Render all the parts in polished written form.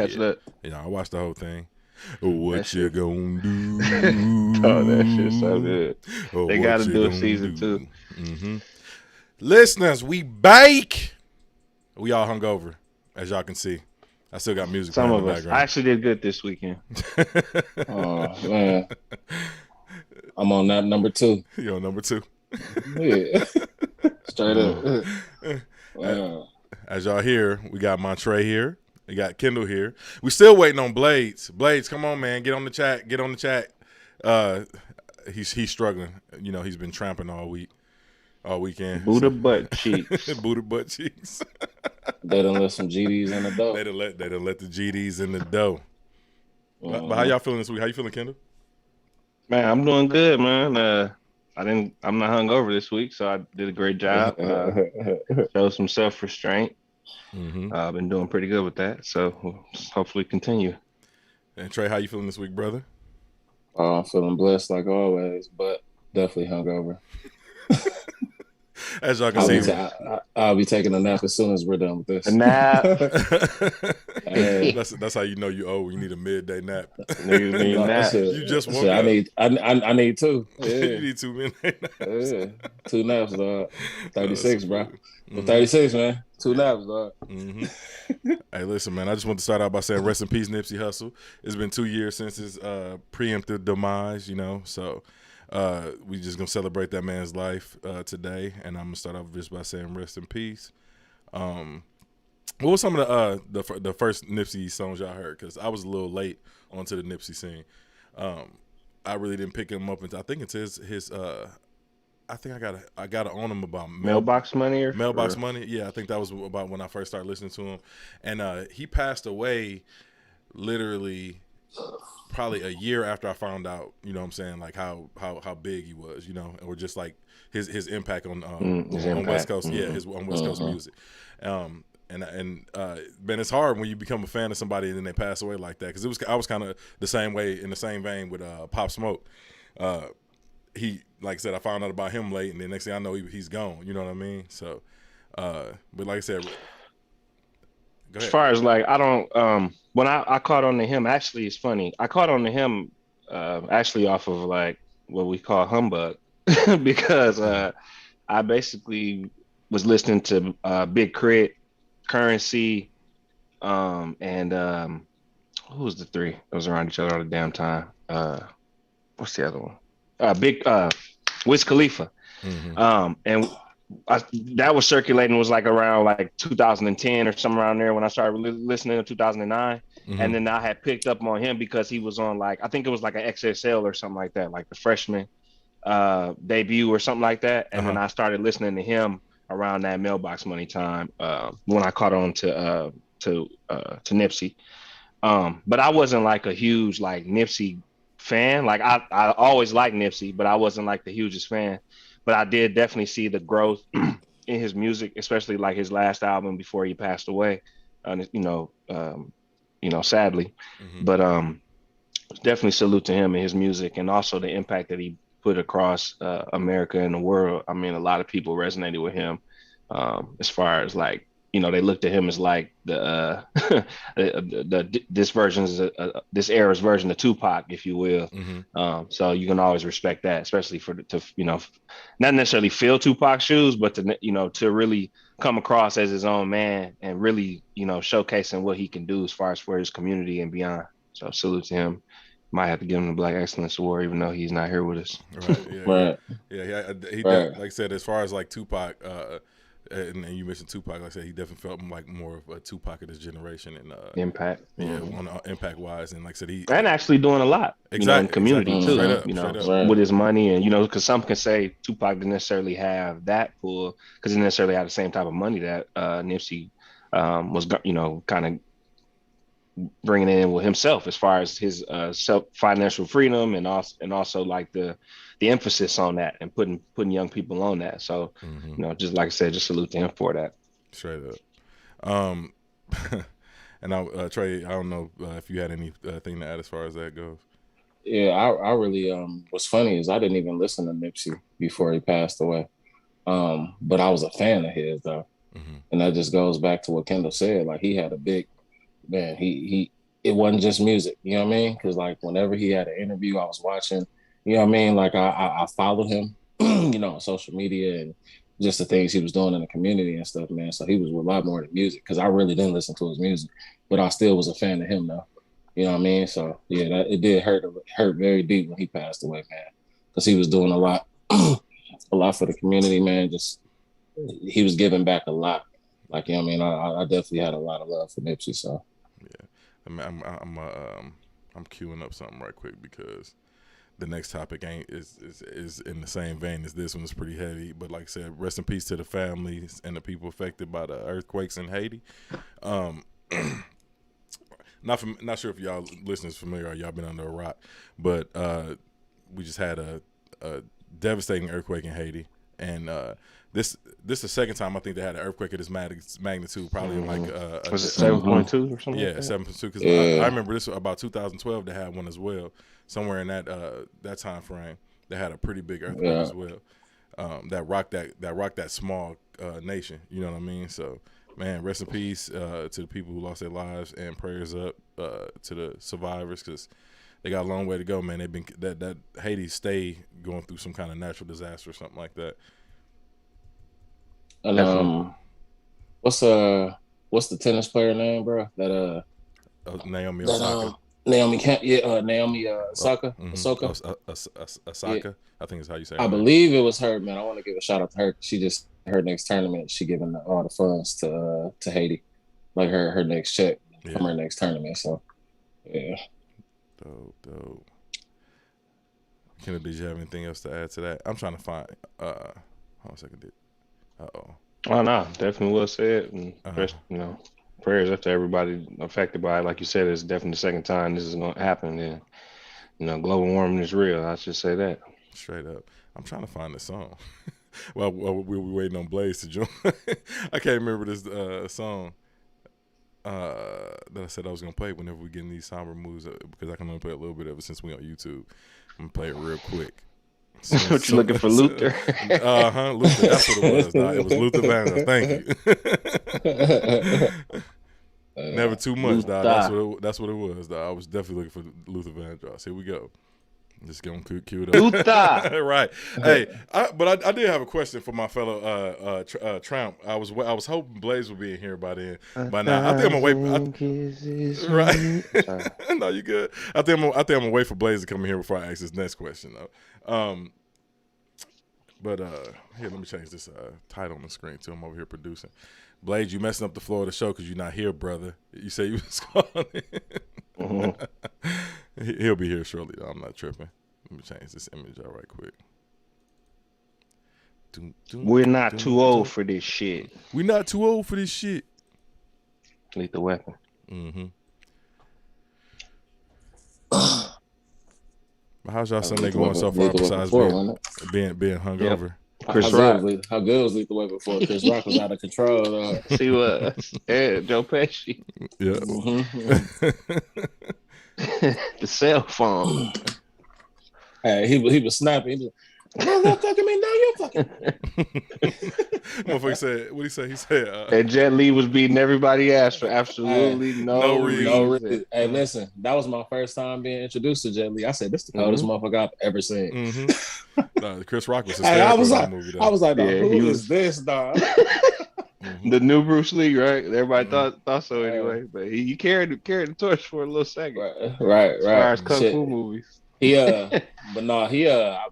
catch that? I watched the whole thing. What you gonna Oh, that shit's so do? good. Or They got what to you do a gonna season two. do? Listeners, we bake. We all hungover, as y'all can see. I still got music Some playing in of the us. I background. actually did good this weekend. Oh man, I'm on that number 2. Yo, number 2. Yeah, straight up. Wow. As y'all hear, we got Montre here. We got Kendall here. We still waiting on Blades. Blades, come on, man. Get on the chat. Get on the chat. He's struggling. He's been tramping all weekend. Buddha butt cheeks. Buddha butt cheeks. They done let some GDs in the dough. They done let the GDs in the dough. But how y'all feeling this week? How you feeling, Kendall? Man, I'm doing good, man. I'm not hungover this week, so I did a great job. Showed some self-restraint. I've been doing pretty good with that, so we'll hopefully continue. And Trey, how you feeling this week, brother? I'm feeling blessed like always, but definitely hungover. As y'all can see, I'll be taking a nap as soon as we're done with this. A nap. That's how you know you old. You need a midday nap. Niggas need a nap. You just woke up. I need 2. Yeah. You need 2 midday naps. Yeah. 2 naps, dog. 36, bro. 36, man. 2 naps, dog. Hey, listen, man. I just want to start out by saying rest in peace, Nipsey Hussle. It's been 2 years since his preemptive demise, so we just gonna celebrate that man's life today, and I'm gonna start off just by saying rest in peace. What was some of the first Nipsey songs y'all heard? Because I was a little late onto the Nipsey scene. I really didn't pick him up until I think it's his. I think I got to own him about Mailbox Money Mailbox Money. Yeah, I think that was about when I first started listening to him, and he passed away literally probably a year after I found out, what I'm saying, like how big he was, or just like his impact on West Coast, his on West Coast music. And man, it's hard when you become a fan of somebody and then they pass away like that, because I was kind of the same way, in the same vein with Pop Smoke. He, like I said, I found out about him late, and the next thing I know, he's gone. You know what I mean? So, but like I said, go ahead. As far as like, I don't, when I caught on to him, actually, it's funny. I caught on to him actually off of like what we call humbug, because I basically was listening to Big Crit, Currency, and who was the 3 that was around each other all the damn time? What's the other one? Wiz Khalifa. And that was circulating, was like around like 2010 or somewhere around there when I started listening in 2009. And then I had picked up on him because he was on like, I think it was like an XSL or something like that, like the freshman debut or something like that. And then I started listening to him around that Mailbox Money time when I caught on to Nipsey. But I wasn't like a huge like Nipsey fan. Like I always liked Nipsey, but I wasn't like the hugest fan. But I did definitely see the growth in his music, especially like his last album before he passed away. Sadly. But definitely salute to him and his music, and also the impact that he put across America and the world. I mean, a lot of people resonated with him as far as like, they looked at him as like this era's version of Tupac, if you will. So you can always respect that, especially not necessarily fill Tupac's shoes, but to really come across as his own man and really, showcasing what he can do as far as for his community and beyond. So salute to him. Might have to give him the Black Excellence Award, even though he's not here with us. Right. Yeah. He like I said, as far as like Tupac, and you mentioned Tupac, like I said, he definitely felt like more of a Tupac of this generation, and impact. On impact wise, and like I said, and actually doing a lot, in community too. Straight with his money, and because some can say Tupac didn't necessarily have that pull because he didn't necessarily have the same type of money that Nipsey was, kind of bringing in with himself as far as his financial freedom, and also like the emphasis on that and putting young people on that. So, just like I said, just salute to him for that. Straight up. And Trey, I don't know if you had anything to add as far as that goes. Yeah, I really what's funny is I didn't even listen to Nipsey before he passed away. But I was a fan of his though. And that just goes back to what Kendall said. Like he had a big man, it wasn't just music, you know what I mean? Because like whenever he had an interview, I was watching, you know what I mean? Like I followed him, you know, on social media and just the things he was doing in the community and stuff, man. So he was a lot more than music because I really didn't listen to his music, but I still was a fan of him though. You know what I mean? So yeah, it did hurt very deep when he passed away, man, because he was doing a lot, a lot for the community, man. Just he was giving back a lot. Like, you know what I mean? I definitely had a lot of love for Nipsey. So Yeah, I'm queuing up something right quick because the next topic is in the same vein as this one. It's pretty heavy, but like I said, rest in peace to the families and the people affected by the earthquakes in Haiti. Not sure if y'all listeners familiar or y'all been under a rock, but we just had a devastating earthquake in Haiti, and this is the second time I think they had an earthquake of this magnitude, probably in like was it 7.2 or something? Yeah, like 7.2. Because I remember this about 2012. They had one as well, somewhere in that time frame. They had a pretty big earthquake as well. That rocked that small nation. You know what I mean? So, man, rest in peace to the people who lost their lives, and prayers up to the survivors because they got a long way to go, man. They've been that Haiti stay going through some kind of natural disaster or something like that. and what's the tennis player name, bro? Naomi Osaka. Naomi Naomi Osaka. Osaka, I think is how you say it. I believe it was her, man. I want to give a shout out to her. She just her next tournament. She giving all the funds to Haiti, like her next check from her next tournament. So yeah. Dope. Kendall, did you have anything else to add to that? I'm trying to find. Hold on a second. Oh no, definitely well said. And rest, prayers up to everybody affected by it. Like you said, it's definitely the second time this is going to happen. And global warming is real. I should say that. Straight up. I'm trying to find the song. Well, we were waiting on Blaze to join. I can't remember this song that I said I was going to play whenever we get in these somber moods because I can only play a little bit of it since we on YouTube. I'm going to play it real quick. What you looking for, Luther? Luther. That's what it was. Dog. It was Luther Vandross. Thank you. Never too much, dog. That's what it was, dog. I was definitely looking for Luther Vandross. Here we go. Just gonna cue it up. Luther. Right. Hey, but I did have a question for my fellow Tramp. I was hoping Blaze would be in here by then. By now, I think I'm gonna wait. Right. No, you good. I think I'm gonna wait for Blaze to come in here before I ask this next question, though. But here, let me change this title on the screen too. I'm over here producing. Blaze, you messing up the flow of the show because you're not here, brother. You say you was calling. He'll be here shortly, though. I'm not tripping. Let me change this image out right quick. We're not too old for this shit. We're not too old for this shit. Lethal Weapon. Mm-hmm. How's y'all Sunday going so far besides being hungover? Yep. Chris Rock. How good was Lethal Weapon before Chris Rock was out of control? She was. Yeah, Joe Pesci. Yeah. The cell phone. Hey, he was snapping. He was like, no, not fucking me. No, you're fucking. Motherfucker said, what he say? He said, and Jet Li was beating everybody ass for absolutely no reason. Hey, listen, that was my first time being introduced to Jet Li. I said, this is the coldest motherfucker I've ever seen. Mm-hmm. No, Chris Rock was hysterical in that movie, though. I was like, who is this, dog? The new Bruce Lee, right? Everybody thought so anyway, but he carried the torch for a little second. Right. As far as kung fu movies. I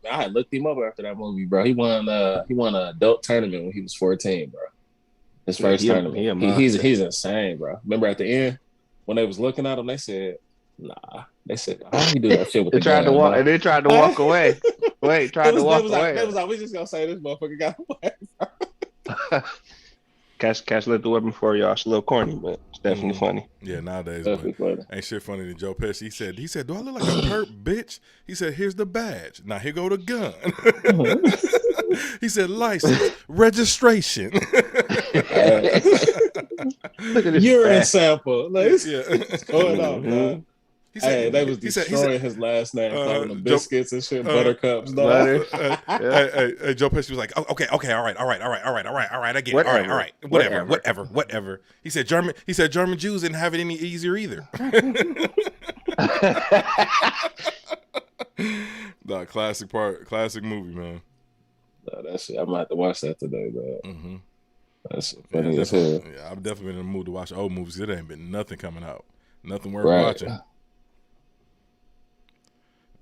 had looked him up after that movie, bro. He won an adult tournament when he was 14, bro. His first tournament. He's insane, bro. Remember at the end when they was looking at him, they said, "Nah." They said, "How he do that shit with the gun?" And they tried to walk away. They was like, we just gonna say this motherfucker got away. Catch Let the Weapon for y'all. It's a little corny, but it's definitely funny. Yeah, nowadays, ain't shit funny than Joe Pesci. He said, do I look like a perp, bitch? He said, here's the badge. Now here go the gun. He said, license, registration. Look at this urine sample. What's going on, man? He Hey, said they was he said destroying his last name, calling him Joe, biscuits and shit, buttercups, dog. Butter. Hey, Joe Pesci was like, oh, okay, all right, I get it, all right, whatever. He said German Jews didn't have it any easier either. Nah, classic movie, man. That shit, I might have to watch that today, dog. Mm-hmm. That's funny as hell. Yeah, I've definitely been in the mood to watch old movies. There ain't been nothing coming out, nothing worth Right. watching.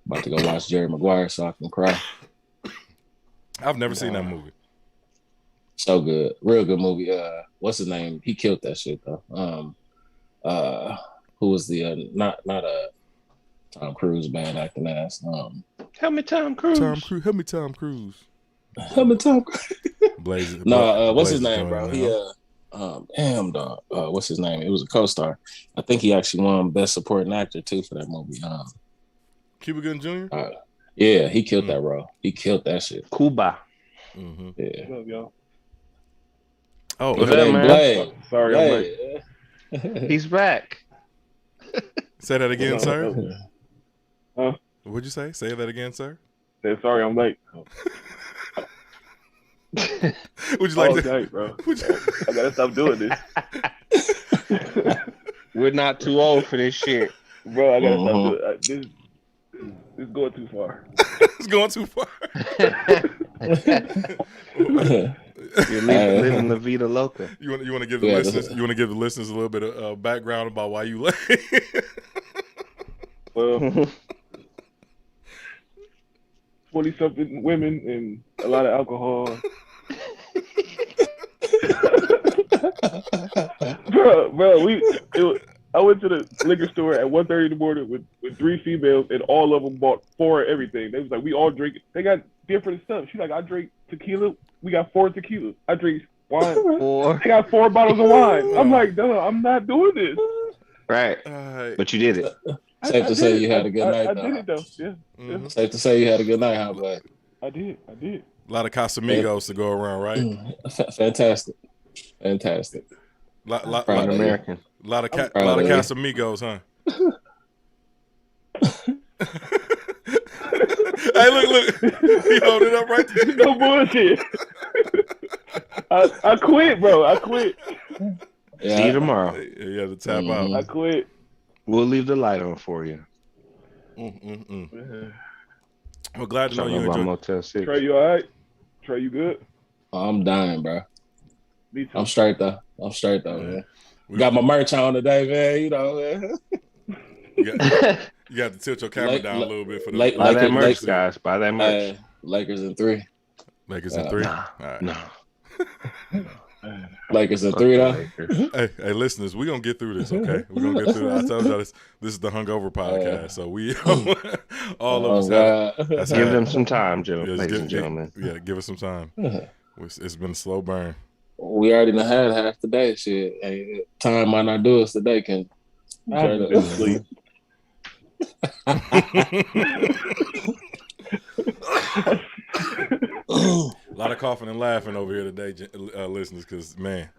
About to go watch Jerry Maguire so I can cry. I've never seen that movie. So good, real good movie. What's his name? He killed that shit though. Who was the not Tom Cruise bad acting ass? Help me, Tom Cruise. Help me, Tom Cruise. Help me, Tom Cruise. Blaze. What's his name, bro? He damn dog. What's his name? It was a co-star. I think he actually won Best Supporting Actor too for that movie. Cuba Gooding Jr. Yeah, he killed that role. He killed that shit. Cuba. Mm-hmm. Yeah. What's up, y'all? Oh, What's up, man? Blade. Sorry, I'm late. He's back. say that again, sir. Huh? What'd you say? Say that again, sir. Said sorry, I'm late. Would you like to? Okay, bro. I gotta stop doing this, We're not too old for this shit. bro. I gotta stop doing this. This is going too far. It's going too far. You're living La Vida Loca. You want to give the listeners? You want to give the listeners a little bit of background about why you late? Well, 20-something women and a lot of alcohol. bro, I went to the liquor store at 1:30 in the morning with 3 females, and all of them bought 4 everything. They was like, we all drink. They got different stuff. She's like, I drink tequila. We got 4 tequilas. I drink wine. 4. They got 4 bottles of wine. I'm like, no, I'm not doing this. Right. But you did it. Safe to say you had a good night. I did it though. Yeah. Mm-hmm. Safe to say you had a good night, huh, Blake? I did. A lot of Casamigos to go around, right? Fantastic. Lot American. A lot of Casamigos, huh? Hey, look. He holding it up right there. No bullshit. I quit, bro. I quit. Yeah. See you tomorrow. You have to tap out. I quit. We'll leave the light on for you. Well, glad to know you enjoyed. Motel 6. Trey, you all right? Trey, you good? I'm dying, bro. Me too. I'm straight though, man. Got my merch on today, man. You know, man. You got to tilt your camera down a little bit for the buy that merch, guys. Buy that merch. Lakers in 3. Lakers in 3. Nah, all right. No. Lakers in 3 though. Hey, listeners, we're gonna get through this, okay? We're gonna get through it. I told y'all this is the Hungover podcast. So we all of us give them some time, ladies and gentlemen. Yeah, give us some time. It's been a slow burn. We already done had half the day. Shit. Hey, time might not do us today, can I've been asleep. A lot of coughing and laughing over here today, listeners, because man,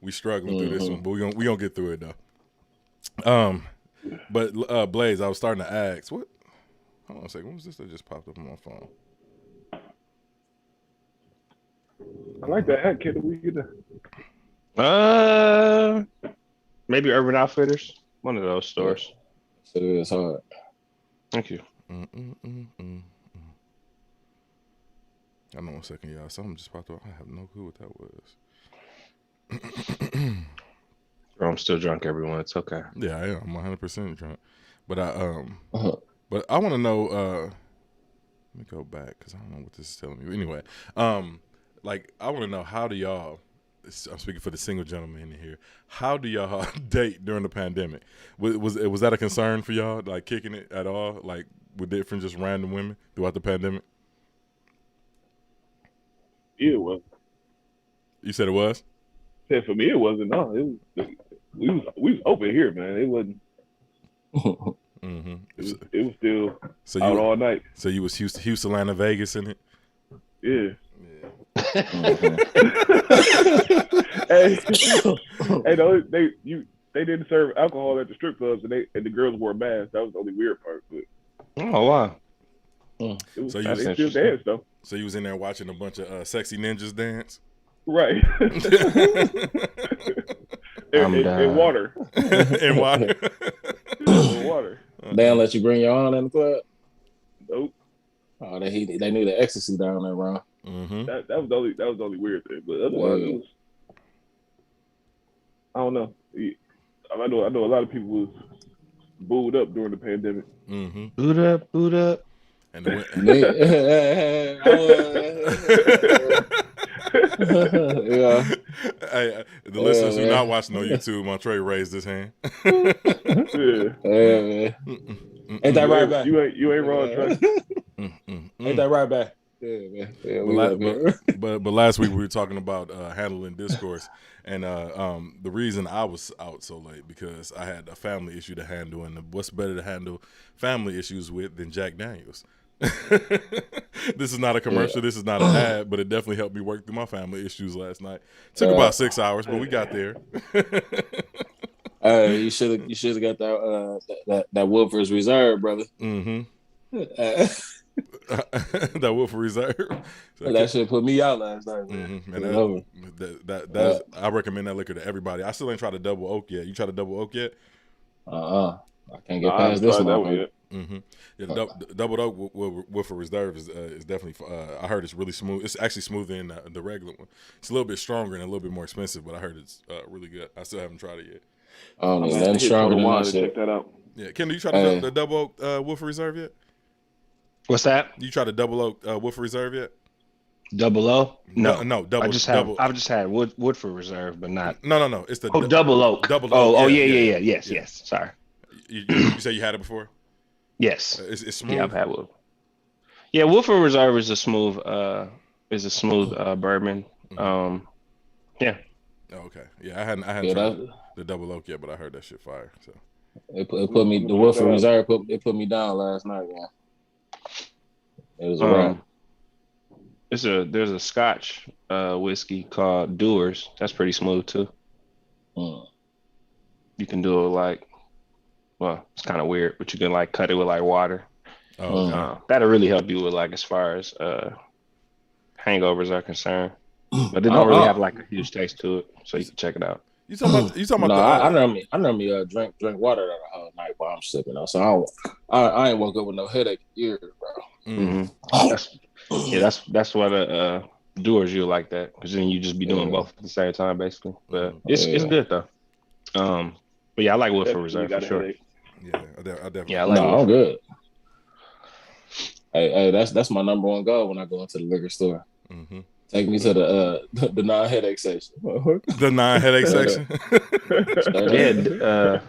we struggling through this one, but we gonna get through it though. But Blaze, I was starting to ask, hold on a second, what was this that just popped up on my phone? I like that hat, kid. We get that. Maybe Urban Outfitters, one of those stores. So it's hard. Thank you. I know, 1 second, y'all. Something just popped up. I have no clue what that was. I'm still drunk, everyone. It's okay. Yeah, I am. I'm 100% drunk. But I want to know. Let me go back because I don't know what this is telling me. Anyway, like I want to know, how do y'all? I'm speaking for the single gentleman in here. How do y'all date during the pandemic? Was that a concern for y'all? Like kicking it at all? Like with different just random women throughout the pandemic? Yeah, it was. You said it was? Said for me, it wasn't. No, we was open here, man. It wasn't. Mm-hmm. It was still out all night. So you was Houston, Atlanta, Vegas in it? Yeah. Mm-hmm. Hey, they didn't serve alcohol at the strip clubs, and the girls wore masks. That was the only weird part. But Oh wow. it was, So That's they still interesting. danced though. So you was in there watching a bunch of sexy ninjas dance. Right. I'm and done. water. And water. And water. They don't let you bring your own in the club. Nope. Oh, they knew the ecstasy down there, bro. Mm-hmm. That was the only weird thing. But otherwise, it was. I don't know. I know a lot of people was booed up during the pandemic. Mm-hmm. Boot up, boot up. And the Yeah. Hey, the listeners who not watching on YouTube, Montre raised his hand. Yeah. Yeah, man. Ain't that right back? You ain't wrong, Trey. Ain't that right back? Yeah, man. Yeah, but last week we were talking about handling discourse, and the reason I was out so late because I had a family issue to handle, and what's better to handle family issues with than Jack Daniels? This is not a commercial. This is not an ad, but it definitely helped me work through my family issues last night. Took about 6 hours, but we got there. You should have got that Woodford's Reserve, brother. Mm-hmm. That Wolf Reserve. So that shit put me out last night, man. Mm-hmm. And I recommend that liquor to everybody. I still ain't tried to double oak yet. You tried to double oak yet? I can't get past this one yet. Mm-hmm. Yeah, the double oak with a reserve is definitely. I heard it's really smooth. It's actually smoother than the regular one. It's a little bit stronger and a little bit more expensive, but I heard it's really good. I still haven't tried it yet. Oh, man, nothing stronger than that shit. Check that out. Yeah, Kendall, you tried the double oak Wolf Reserve yet? What's that? You tried the double oak Wolf Reserve yet? Double O? No, double. I've just had Woodford Reserve, but not. No. It's the double oak. Double oak. Oh, yeah. Yes. Sorry. You say you had it before? Yes. It's smooth. Yeah, I've had Woodford. Yeah, Woodford Reserve is a smooth bourbon. Yeah. Oh, okay. Yeah, I hadn't tried the double oak yet, but I heard that shit fire. So it put me the Woodford Reserve put me down last night, man. It was a wrap. There's a Scotch whiskey called Dewar's. That's pretty smooth too. You can do it like, well, it's kind of weird, but you can like cut it with like water. Oh, okay. That'll really help you with like as far as hangovers are concerned. But they don't really have like a huge taste to it, so you can check it out. You talking about? No, I normally drink water the whole night while I'm sipping. So I ain't woke up with no headache either, bro. Mm-hmm. That's why the doers you like that, because then you just be doing both at the same time basically. But it's good though. But yeah, I like Woodford Reserve for sure. Yeah, I definitely. Yeah, I like I'm good. Hey, that's my number one goal when I go into the liquor store. Mm-hmm. Take me to the non-headache section. The non-headache section. Yeah,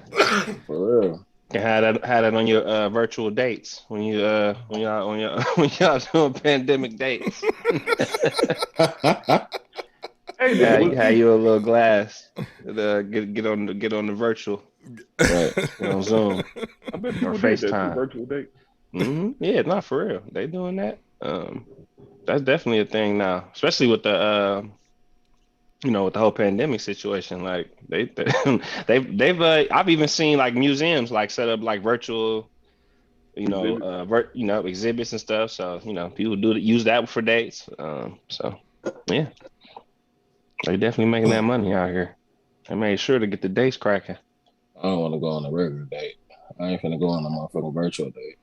for real. can have that on your virtual dates when y'all doing pandemic dates. Yeah, you have you a little glass. Get on the virtual. Right. On Zoom. I bet Or people do that FaceTime. virtual date. Mm-hmm. Yeah, not for real. They doing that. That's definitely a thing now, especially with the with the whole pandemic situation. Like they've I've even seen like museums like set up like virtual, exhibits and stuff. So people use that for dates. So yeah, they definitely making that money out here. They made sure to get the dates cracking. I don't want to go on a regular date. I ain't finna go on a motherfucking virtual date.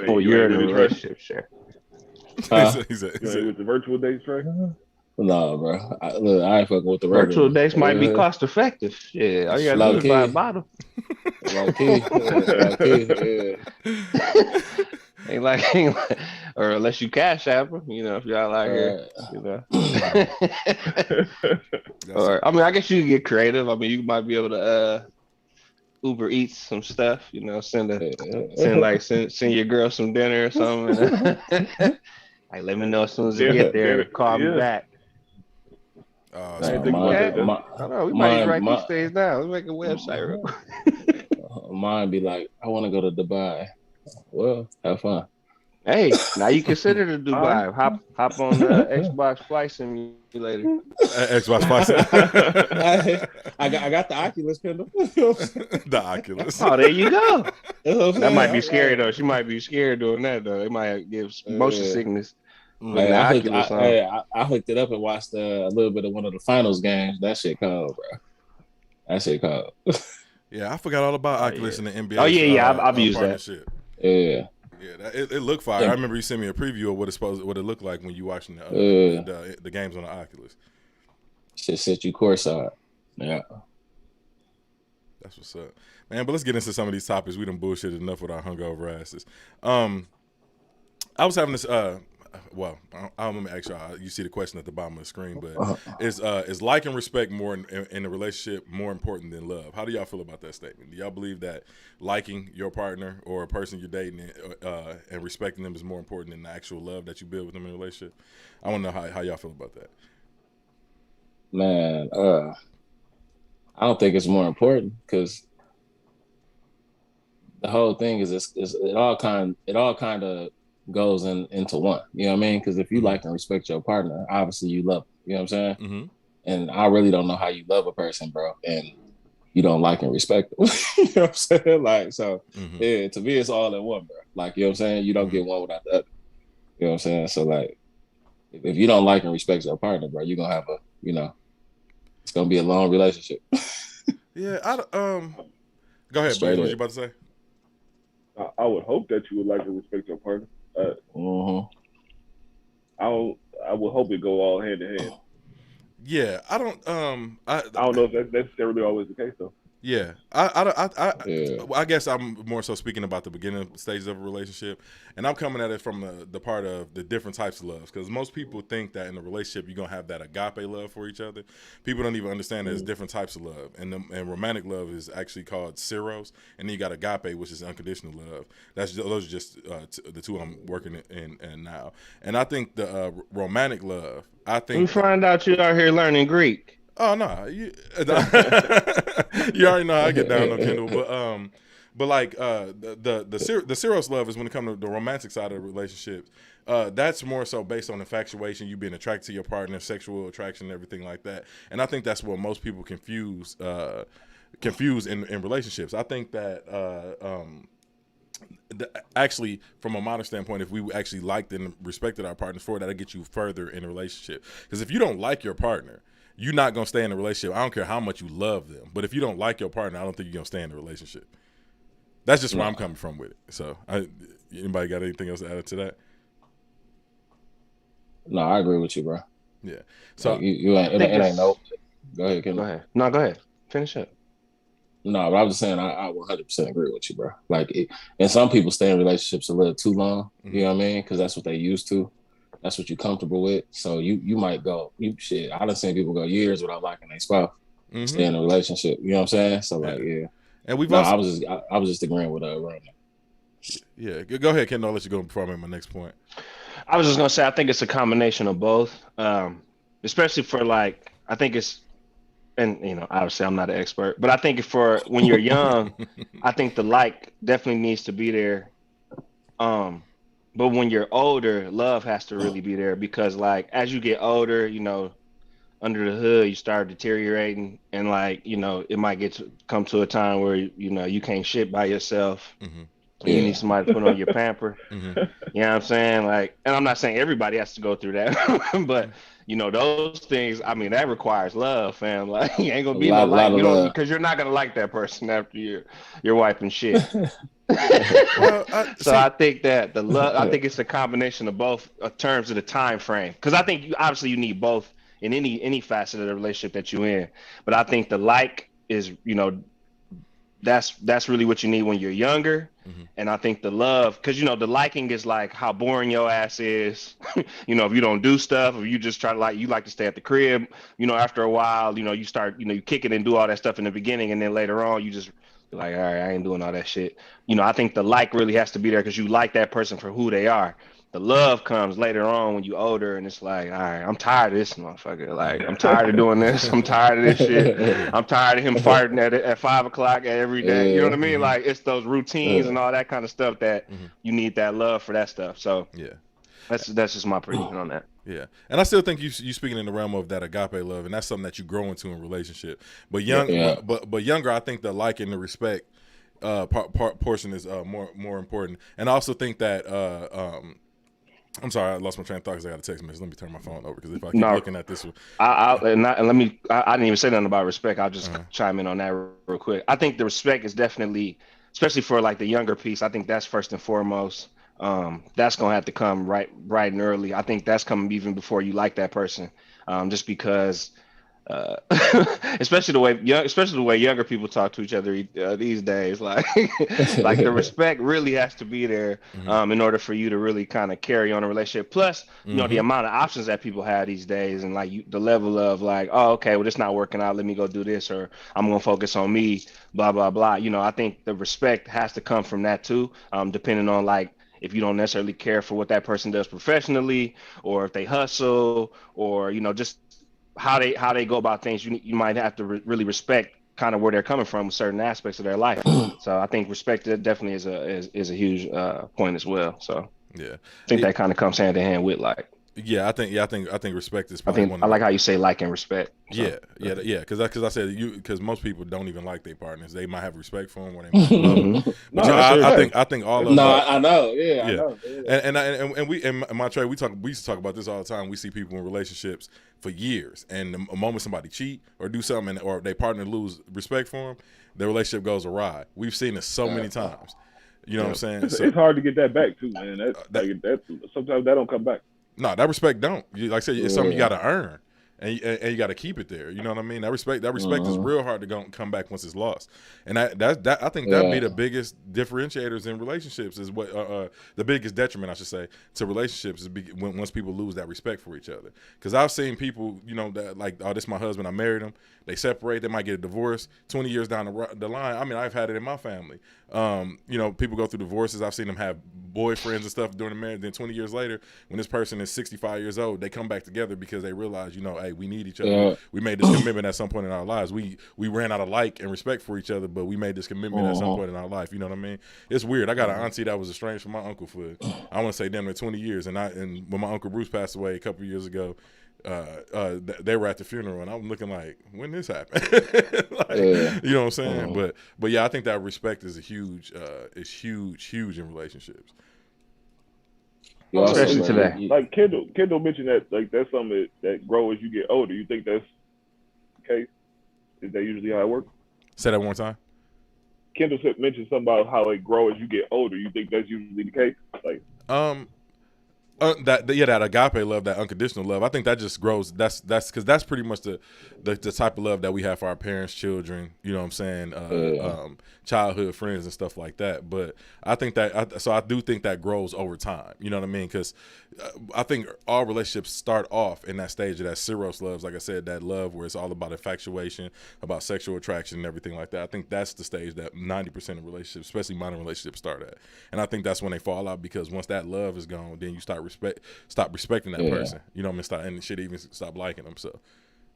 You're in a relationship, sure. He said, with the virtual dates, right? No, bro. I ain't fucking with the virtual regular dates. Might be cost effective. Yeah, all you gotta do is buy a bottle. Low key. Yeah. Ain't like, or unless you cash app them, if y'all out here, Or I guess you can get creative. You might be able to Uber Eats some stuff, send your girl some dinner or something. Like, let me know as soon as you get there. Call me back. We might write these things down. Let's make a website real quick. Mine be like, I want to go to Dubai. Well, have fun. Hey, now you consider the All right. Dubai. Hop on the Xbox Flight Simulator. Xbox Five. I got the Oculus, Kendall. The Oculus. Oh, there you go. That's what I'm That might be saying. scary though. She might be scared doing that though. It might give motion sickness putting Hey, the I hooked, Oculus on. I hooked it up and watched a little bit of one of the finals games. That shit cold, bro. That shit cold. Yeah, I forgot all about Oculus Yeah. and the NBA. Oh yeah. I've used that. Partnership. Yeah. Yeah, it looked fire. Yeah. I remember you sent me a preview of what it looked like when you watching the games on the Oculus. Shit set you courtside. Yeah. That's what's up, man. But let's get into some of these topics. We done bullshitted enough with our hungover asses. I was having this. Well, I'm gonna ask y'all. You see the question at the bottom of the screen, but is like and respect more in a relationship more important than love? How do y'all feel about that statement? Do y'all believe that liking your partner or a person you're dating and respecting them is more important than the actual love that you build with them in a relationship? I want to know how y'all feel about that. Man, I don't think it's more important because the whole thing is it all kind of goes into one. You know what I mean? Because if you like and respect your partner, obviously you love them. You know what I'm saying? Mm-hmm. And I really don't know how you love a person, bro, and you don't like and respect them. You know what I'm saying? Like, so yeah, to me it's all in one, bro. Like, you know what I'm saying? You don't get one without the other. You know what I'm saying? So like, if you don't like and respect your partner, bro, you're gonna have it's gonna be a long relationship. Yeah, go ahead, Blaze. What you about to say? I would hope that you would like to respect your partner. I would hope it go all hand in hand. Yeah, I don't know if that's necessarily always the case though. Yeah, I guess I'm more so speaking about the beginning stages of a relationship, and I'm coming at it from the part of the different types of loves, because most people think that in a relationship you're gonna have that agape love for each other. People don't even understand there's different types of love, and romantic love is actually called eros, and then you got agape, which is unconditional love. Those are just the two I'm working in now, and I think the romantic love. I think we find out you out here learning Greek. Oh no, you already know how I get down on Kindle, but like the serious love is when it comes to the romantic side of the relationship. That's more so based on infatuation, you being attracted to your partner, sexual attraction, everything like that. And I think that's what most people confuse in relationships. I think that actually, from a modern standpoint, if we actually liked and respected our partners for it, that'll get you further in a relationship. Because if you don't like your partner, you're not going to stay in a relationship. I don't care how much you love them. But if you don't like your partner, I don't think you're going to stay in a relationship. That's just where I'm coming from with it. So, anybody got anything else to add to that? No, I agree with you, bro. Yeah. So, like, it ain't no. Go ahead, Kendall. Go ahead. No, go ahead. Finish up. No, but I was just saying I 100% agree with you, bro. Like, and some people stay in relationships a little too long. You know what I mean? Because that's what they used to. That's what you're comfortable with. So you might go, I done seen people go years without liking their spouse, stay in a relationship. You know what I'm saying? So like, yeah. And I was just agreeing with Ron. Yeah, go ahead, Ken. I'll let you go before I make my next point. I was just gonna say I think it's a combination of both, especially for like I think it's, and obviously I'm not an expert, but I think for when you're young, I think the like definitely needs to be there. But when you're older, love has to really be there because like as you get older, under the hood, you start deteriorating and like, it might come to a time where, you can't shit by yourself. You need somebody to put on your pamper. You know what I'm saying? Like, and I'm not saying everybody has to go through that, but those things, I mean, that requires love, fam. Like, you ain't gonna be no like, because you're not gonna like that person after you're wiping shit. I think that the love, I think it's a combination of both in terms of the time frame. Because I think obviously you need both in any facet of the relationship that you're in. But I think the like is, that's really what you need when you're younger. And I think the love, because the liking is like how boring your ass is. If you don't do stuff, if you just try to you like to stay at the crib, after a while, you start, you kick it and do all that stuff in the beginning, and then later on you just like, all right, I ain't doing all that shit. I think the like really has to be there because you like that person for who they are. The love comes later on when you older, and it's like, all right, I'm tired of this motherfucker. Like, I'm tired of doing this. I'm tired of this shit. I'm tired of him farting at 5 o'clock every day. You know what I mean? Like, it's those routines and all that kind of stuff that you need that love for that stuff. So Yeah. that's just my opinion on that. Yeah, and I still think you speaking in the realm of that agape love, and that's something that you grow into in relationship. But but younger, I think the like and the respect portion is more important. And I also think that I'm sorry, I lost my train of thought because I got a text message. Let me turn my phone over because if I keep looking at this one, I didn't even say nothing about respect. I'll just chime in on that real quick. I think the respect is definitely, especially for like the younger piece. I think that's first and foremost. That's gonna have to come right and early. I think that's coming even before you like that person, just because, especially the way younger people talk to each other these days. Like, like the respect really has to be there, in order for you to really kind of carry on a relationship. Plus, you know, the amount of options that people have these days, and like the level of like, oh, okay, well, it's not working out. Let me go do this, or I'm gonna focus on me. Blah blah blah. You know, I think the respect has to come from that too, depending on like, if you don't necessarily care for what that person does professionally, or if they hustle, or, you know, just how they go about things, you might have to really respect kind of where they're coming from with certain aspects of their life. So I think respect definitely is a huge point as well. So yeah, I think that kind of comes hand in hand with like. I think respect is probably one. I like how you say like and respect. So, yeah. Because I said because most people don't even like their partners. They might have respect for them or they might love them. But I think all of them. I know. Yeah, I know. Yeah. And we in my trade we used to talk about this all the time. We see people in relationships for years, and the moment somebody cheat or do something, or their partner lose respect for them, their relationship goes awry. We've seen this so many times. You know what I'm saying? It's hard to get that back too, man. That sometimes that don't come back. No, that respect don't. Like I said, it's something you got to earn, and you got to keep it there. You know what I mean? That respect is real hard to come back once it's lost, and that I think that'd be the biggest differentiators in relationships. Is what the biggest detriment, I should say, to relationships is once people lose that respect for each other. Because I've seen people, you know, that like, oh, this is my husband, I married him. They separate, they might get a divorce. 20 years down the line, I mean, I've had it in my family. You know, people go through divorces. I've seen them have boyfriends and stuff during the marriage. Then 20 years later, when this person is 65 years old, they come back together because they realize, you know, hey, we need each other. Yeah. We made this commitment at some point in our lives. We ran out of like and respect for each other, but we made this commitment at some point in our life. You know what I mean? It's weird. I got an auntie that was estranged from my uncle for, I want to say, damn near 20 years. And when my Uncle Bruce passed away a couple of years ago, they were at the funeral, and I'm looking like, when this happened? You know what I'm saying? But yeah, I think that respect is huge in relationships. Especially today. Like Kendall mentioned that like that's something that grow as you get older. You think that's the case? Is that usually how it works? Say that one more time. Kendall mentioned something about how it grow as you get older. You think that's usually the case? Like that agape love, that unconditional love, I think that just grows. That's because that's pretty much the type of love that we have for our parents, children. You know what I'm saying? Childhood friends and stuff like that. But I think I do think that grows over time. You know what I mean? Because I think all relationships start off in that stage of that Ceros loves, like I said, that love where it's all about infatuation, about sexual attraction and everything like that. I think that's the stage that 90% of relationships, especially modern relationships, start at. And I think that's when they fall out, because once that love is gone, then you stop respecting that person. You know what I mean? And shit, even stop liking them. So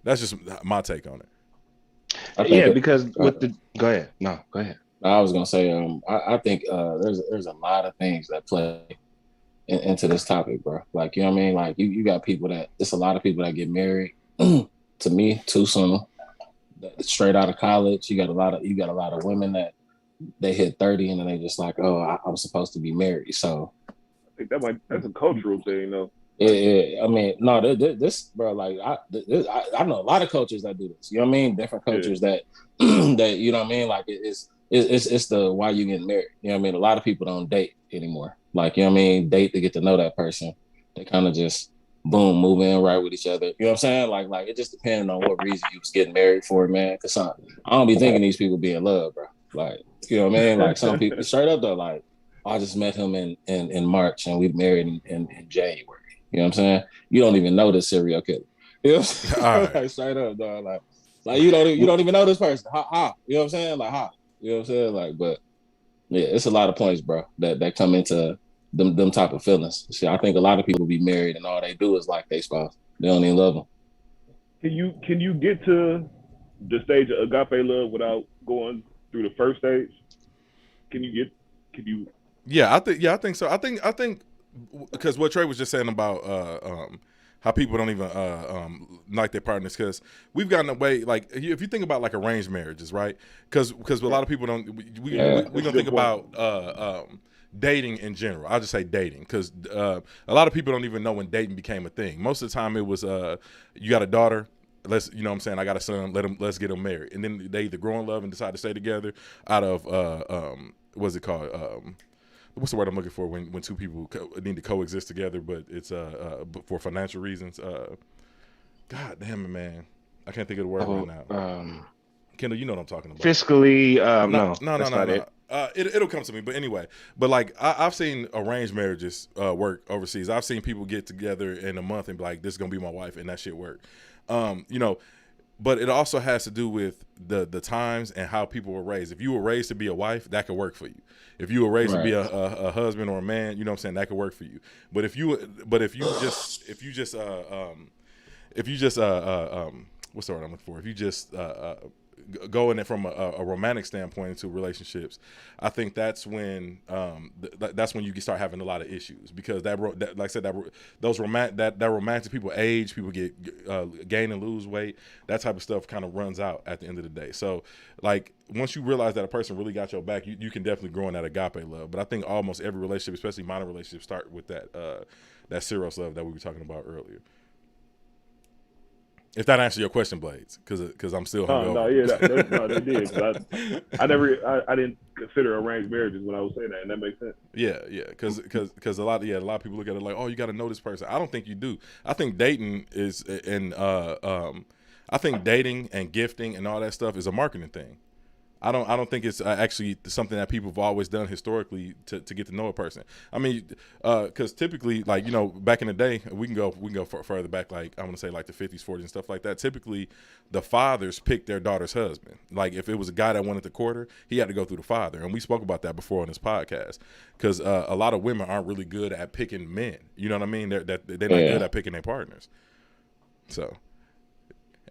that's just my take on it. Because with the go ahead. I was gonna say, I think there's a lot of things that play into this topic, bro. Like, you know what I mean? Like you got people it's a lot of people that get married to me too soon, straight out of college. You got a lot of women that they hit 30 and then they just like, oh, I was supposed to be married. So I think that's a cultural thing, though. Yeah, I mean, no, this bro, like I know a lot of cultures that do this. You know what I mean? Different cultures that you know what I mean? Like it's the why you getting married. You know what I mean? A lot of people don't date anymore. Like, you know what I mean? Date to get to know that person. They kind of just boom, move in right with each other. You know what I'm saying? Like it just depends on what reason you was getting married for, man. Because I don't be thinking these people be in love, bro. Like, you know what I mean? Like some people straight up though, like, I just met him in March and we married in January. You know what I'm saying? You don't even know this serial killer. You know what I'm saying? Right. Like, straight up, dog. Like you don't even know this person. Ha. You know what I'm saying? Like, ha. You know what I'm saying? Like, but yeah, it's a lot of points, bro, that come into them type of feelings. See, I think a lot of people be married and all they do is like their spouse. They don't even love them. Can you get to the stage of agape love without going through the first stage? Can you? Yeah, I think so. I think because what Trey was just saying about how people don't even like their partners, because we've gotten away, like if you think about like arranged marriages, right? Because a lot of people don't we don't think about dating in general. I'll just say dating, because a lot of people don't even know when dating became a thing. Most of the time it was you got a daughter, let's, you know what I'm saying, I got a son, let's get them married, and then they either grow in love and decide to stay together out of what's it called, what's the word I'm looking for when two people need to coexist together, but it's for financial reasons. God damn it, man, I can't think of the word right now. Kendall, you know what I'm talking about. Fiscally, no. not it. It'll come to me, but anyway. But like I've seen arranged marriages work overseas. I've seen people get together in a month and be like, "This is gonna be my wife," and that shit work. You know, but it also has to do with the times and how people were raised. If you were raised to be a wife, that could work for you. If you were raised to be a husband or a man, you know what I'm saying, that could work for you. But if you just what's the word I'm looking for? If you just go in it from a romantic standpoint into relationships, I think that's when that's when you can start having a lot of issues, because that like I said, that romantic people age, people get gain and lose weight, that type of stuff kind of runs out at the end of the day. So like once you realize that a person really got your back, you can definitely grow in that agape love. But I think almost every relationship, especially modern relationships, start with that Ceros love that we were talking about earlier. If that answers your question, Blades, because I'm still hungover. No, yeah, they did. I didn't consider arranged marriages when I was saying that, and that makes sense. Yeah, because a lot of people look at it like, oh, you got to know this person. I don't think you do. I think dating is I think dating and gifting and all that stuff is a marketing thing. I don't think it's actually something that people have always done historically to get to know a person. I mean, because typically, like, you know, back in the day, we can go further back, like I want to say like the 50s, 40s and stuff like that. Typically, the fathers picked their daughter's husband. Like if it was a guy that wanted to court her, he had to go through the father, and we spoke about that before on this podcast. Because a lot of women aren't really good at picking men. You know what I mean? They're not good at picking their partners. So,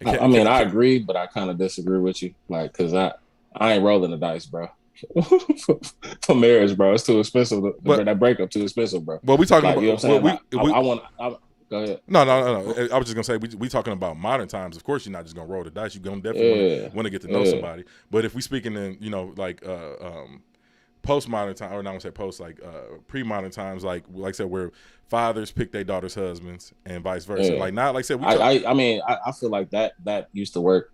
I agree, but I kind of disagree with you, like, because I ain't rolling the dice, bro. For marriage, bro, it's too expensive. That breakup too expensive, bro. Well, we talking about. You know what I'm saying? Go ahead. No. I was just gonna say we talking about modern times. Of course, you're not just gonna roll the dice. You're gonna definitely want to get to know somebody. But if we speaking in, you know, like postmodern time, or not gonna say post, like pre-modern times, like I said, where fathers pick their daughters' husbands and vice versa. Like not like I said. I feel like that used to work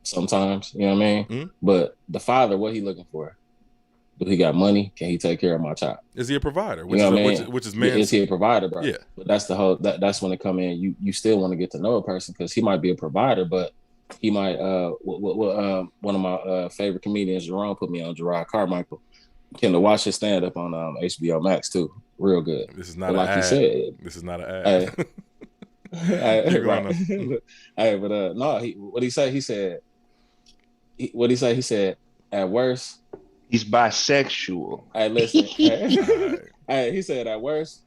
sometimes, you know what I mean? Mm-hmm. But the father, what he looking for? Do he got money? Can he take care of my child? Is he a provider? Which is man? Is he a provider, bro? Yeah. But that's the whole. That's when it come in. You still want to get to know a person, because he might be a provider, but he might. One of my favorite comedians, Jerome, put me on, Gerard Carmichael. Can watch his stand up on HBO Max too. Real good. This is not an ad. This is not an ad. What he say? He said. He said, at worst, he's bisexual. Hey, listen. He said, at worst,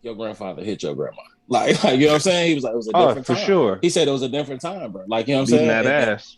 your grandfather hit your grandma. Like you know what I'm saying? He was like, it was a different time. For sure. He said it was a different time, bro. Like, you know what I'm saying? That ass.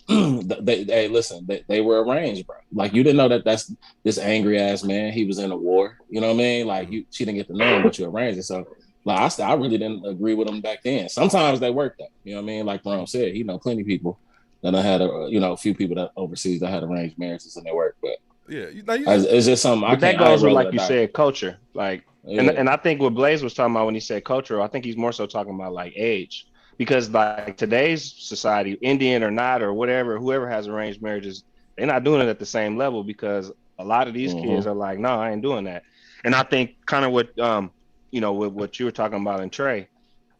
They were arranged, bro. Like, you didn't know that's this angry ass man. He was in a war. You know what I mean? Like, she didn't get to know him, but you arranged it. So, like, I really didn't agree with him back then. Sometimes they worked though. You know what I mean? Like Ron said, plenty of people. And I had a few people that overseas that had arranged marriages and they work, but it's just something. But that goes with, like you said, culture. Like, and I think what Blaze was talking about when he said culture, I think he's more so talking about like age, because like today's society, Indian or not or whatever, whoever has arranged marriages, they're not doing it at the same level, because a lot of these kids are like, no, I ain't doing that. And I think kind of what with what you were talking about in Trey,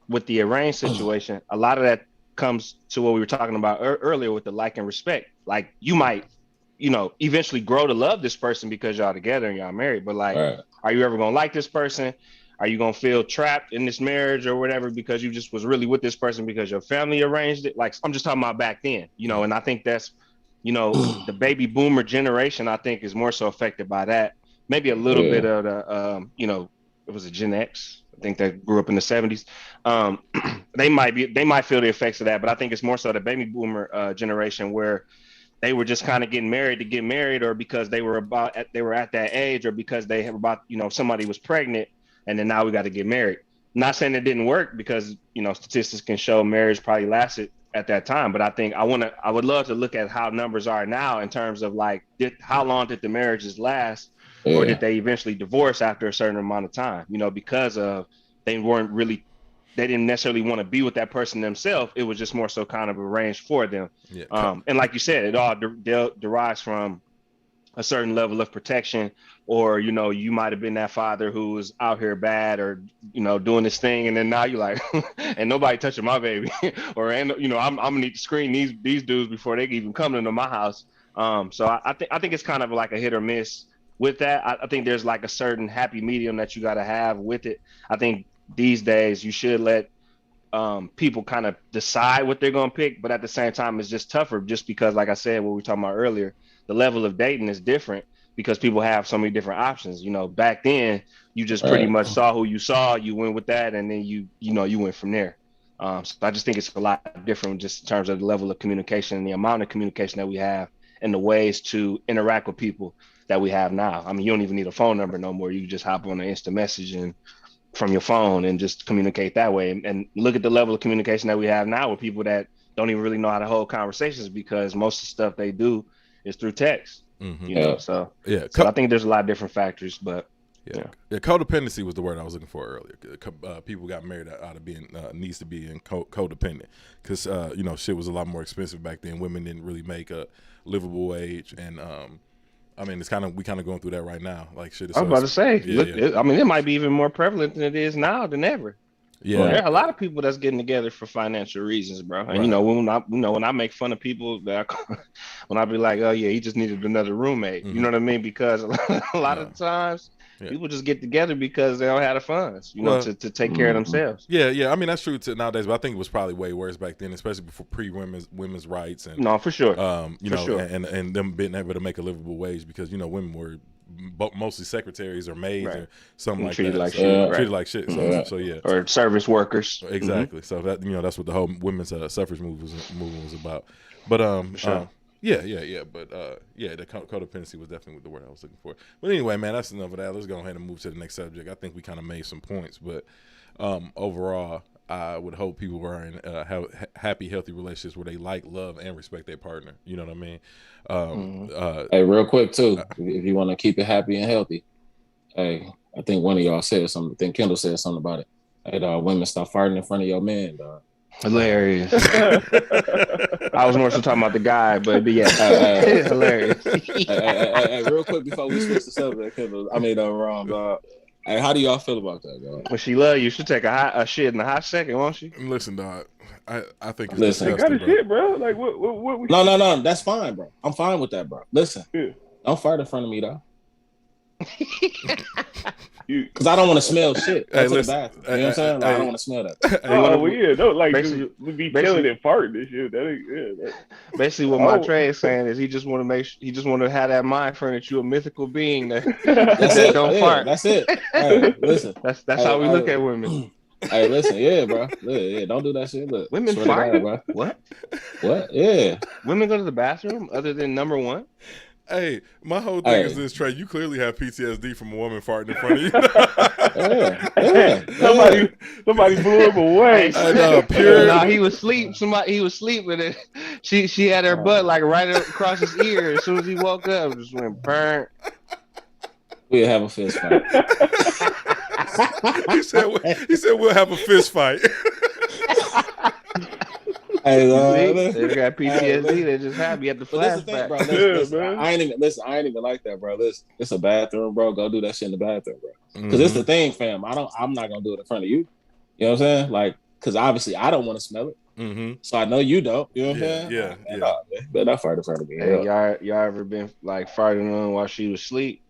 with the arranged situation, a lot of that comes to what we were talking about earlier with the like and respect. Like, you might, eventually grow to love this person because y'all together and y'all married, but like, are you ever gonna like this person? Are you gonna feel trapped in this marriage or whatever because you just was really with this person because your family arranged it? Like, I'm just talking about back then, and I think that's, the baby boomer generation, I think, is more so affected by that maybe a little bit of the it was a Gen X. I think that grew up in the 70s. Um, they might feel the effects of that, but I think it's more so the baby boomer generation where they were just kind of getting married to get married, or because they were at that age, or because they have about somebody was pregnant, and then now we got to get married. Not saying it didn't work, because statistics can show marriage probably lasted at that time, but I think I would love to look at how numbers are now in terms of like how long did the marriages last, or did they eventually divorce after a certain amount of time? Because of they weren't really they didn't necessarily want to be with that person themselves. It was just more so kind of arranged for them. Yeah. And like you said, it all derives from a certain level of protection, or you might have been that father who was out here bad, or doing this thing, and then now you're like, and nobody touching my baby, or I'm gonna need to screen these dudes before they even come into my house. So I think it's kind of like a hit or miss with that. I think there's like a certain happy medium that you got to have with it. I think these days you should let people kind of decide what they're going to pick, but at the same time it's just tougher, just because, like I said, what we were talking about earlier, the level of dating is different because people have so many different options. Back then you just pretty much saw who you saw, you went with that, and then you went from there. So I just think it's a lot different, just in terms of the level of communication and the amount of communication that we have, and the ways to interact with people that we have now. I mean, you don't even need a phone number no more. You can just hop on an instant message and from your phone and just communicate that way. And look at the level of communication that we have now with people that don't even really know how to hold conversations, because most of the stuff they do is through text. So I think there's a lot of different factors, but codependency was the word I was looking for earlier. People got married out of being needs to be in codependent, because shit was a lot more expensive back then. Women didn't really make a livable wage, and I mean, we kind of going through that right now. Like shit. I was about to say, I mean, it might be even more prevalent than it is now than ever. Yeah, there are a lot of people that's getting together for financial reasons, bro. And when I make fun of people, when I be like, oh yeah, he just needed another roommate. You know what I mean? Because a lot of times people just get together because they don't have the funds, to take care of themselves. Yeah. I mean, that's true nowadays, but I think it was probably way worse back then, especially before women's rights and for sure. And them being able to make a livable wage, because women were mostly secretaries or maids or something like treated that. Like shit. Treated like shit. So yeah. Or service workers. Exactly. So that that's what the whole women's suffrage movement was about. But But the codependency was definitely the word I was looking for. But anyway, man, that's enough of that. Let's go ahead and move to the next subject. I think we kind of made some points, but overall, I would hope people are in happy, healthy relationships where they like, love, and respect their partner. You know what I mean? Hey, real quick too, if you want to keep it happy and healthy, hey, I think one of y'all said something. I think Kendall said something about it. Hey, women, stop farting in front of your man, dog. Hilarious. I was more so talking about the guy, but yeah, hilarious. Hey, real quick before we switch the subject, Kendall, I made that wrong, dog. Hey, how do y'all feel about that, dog? When she love you, she'll take a shit in a hot second, won't she? Listen, dog. I think it's disgusting, got a shit, bro. Like what No. That's fine, bro. I'm fine with that, bro. Listen, don't fart in front of me, though. Because I don't want to smell shit. That's the bathroom. You know what I'm saying? I don't want to smell that. Be killing and farting and shit. That ain't. Basically, what my Trey is saying is he just want to have that mind frame that you're a mythical being that don't fart. That's it. Hey, listen, that's how we look at women. Hey, listen, bro. Yeah, don't do that shit. Look, women fart, bro. What? Yeah. Women go to the bathroom other than number one. Hey, my whole thing is this, Trey. You clearly have PTSD from a woman farting in front of you. Somebody blew him away. Nah, he was asleep. He was sleeping. And she had her butt like right across his ear. As soon as he woke up, just went burn. We'll have a fist fight. He said we'll have a fist fight. Hey, they got PTSD. They just happy at the flashback. Bro. I ain't even like that, bro. Listen, it's a bathroom, bro. Go do that shit in the bathroom, bro. Because it's the thing, fam. I'm not gonna do it in front of you. You know what I'm saying? Like, because obviously I don't want to smell it. So I know you don't. You know what I'm saying? Yeah. But not fart in front of me. Hey, y'all ever been like farting on while she was asleep?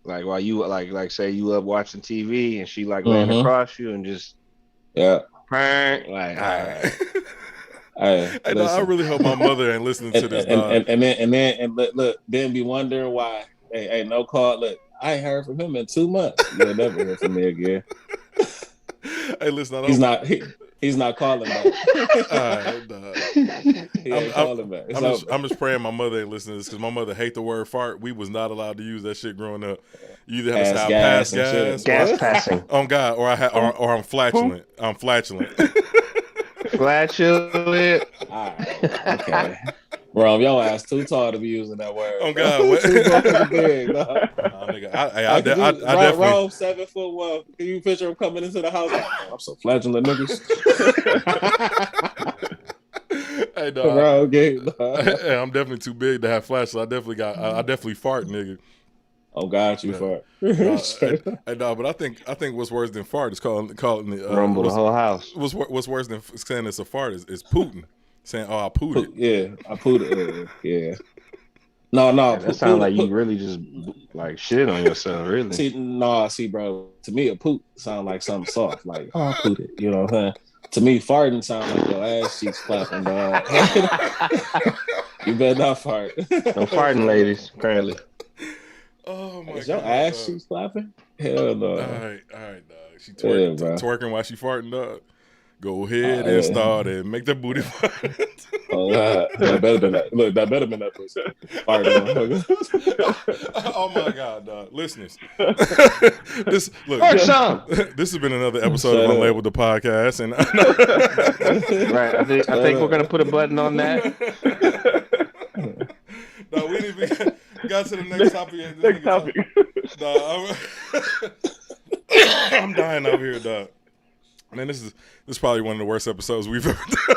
Like while you like say you up watching TV and she like laying across you and just prank like all right. Hey, I really hope my mother ain't listening to this, dog. And look, then be wondering why. Hey, no call. Look, I ain't heard from him in 2 months. You'll never hear from me again. Hey, listen, He's not calling back. He ain't calling back. I'm just praying my mother ain't listening to this because my mother hate the word fart. We was not allowed to use that shit growing up. You either had to say I pass gas, gas passing. Oh God, or I'm flatulent. I'm flatulent. Flatulent. All right, okay. Bro, y'all ass too tall to be using that word. Oh God, what? Too fucking big, no. Nigga, I definitely. Rome 7'1". Can you picture him coming into the house? I'm so flatulent, niggas. Hey, dog. Bro, okay, Hey, I'm definitely too big to have flash, so I definitely fart, nigga. Oh God, you fart. Hey, dog, but I think what's worse than fart is calling it rumble the whole house. What's worse than saying it's a fart is Putin. Saying, "Oh, I pooed it." Yeah, I pooed it. Yeah. No. That sounds like you really just like shit on yourself, really. See, bro. To me, a poop sound like something soft. Like, oh, I pooed it. You know what I'm saying? To me, farting sound like your ass cheeks clapping, dog. You better not fart. No farting, ladies. Apparently. Oh my God. Is your ass cheeks clapping? Hell no. All right, dog. She twerking while she farting, dog. Go ahead and start and make that booty fart. Oh God, that better been that. Look, that better been that pussy. Oh my God, dog. Listeners, this has been another episode of Unlabeled the podcast, and right. I think we're gonna put a button on that. No, we didn't even got to the next topic. Next topic. Dog, I'm dying over here, dog. Man, this is probably one of the worst episodes we've ever done.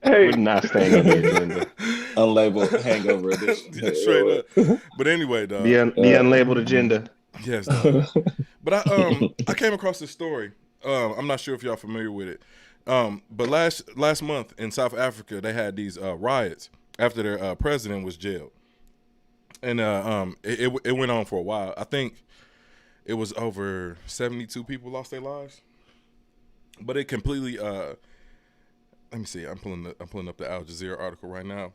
Hey, we're not staying on the agenda. Unlabeled hangover edition. Yeah, straight up. But anyway, dog. The unlabeled agenda. Yes, dog. But I came across this story. I'm not sure if y'all familiar with it. But last month in South Africa, they had these riots after their president was jailed, and it went on for a while. I think it was over 72 people lost their lives, but it completely. Let me see. I'm pulling up the Al Jazeera article right now.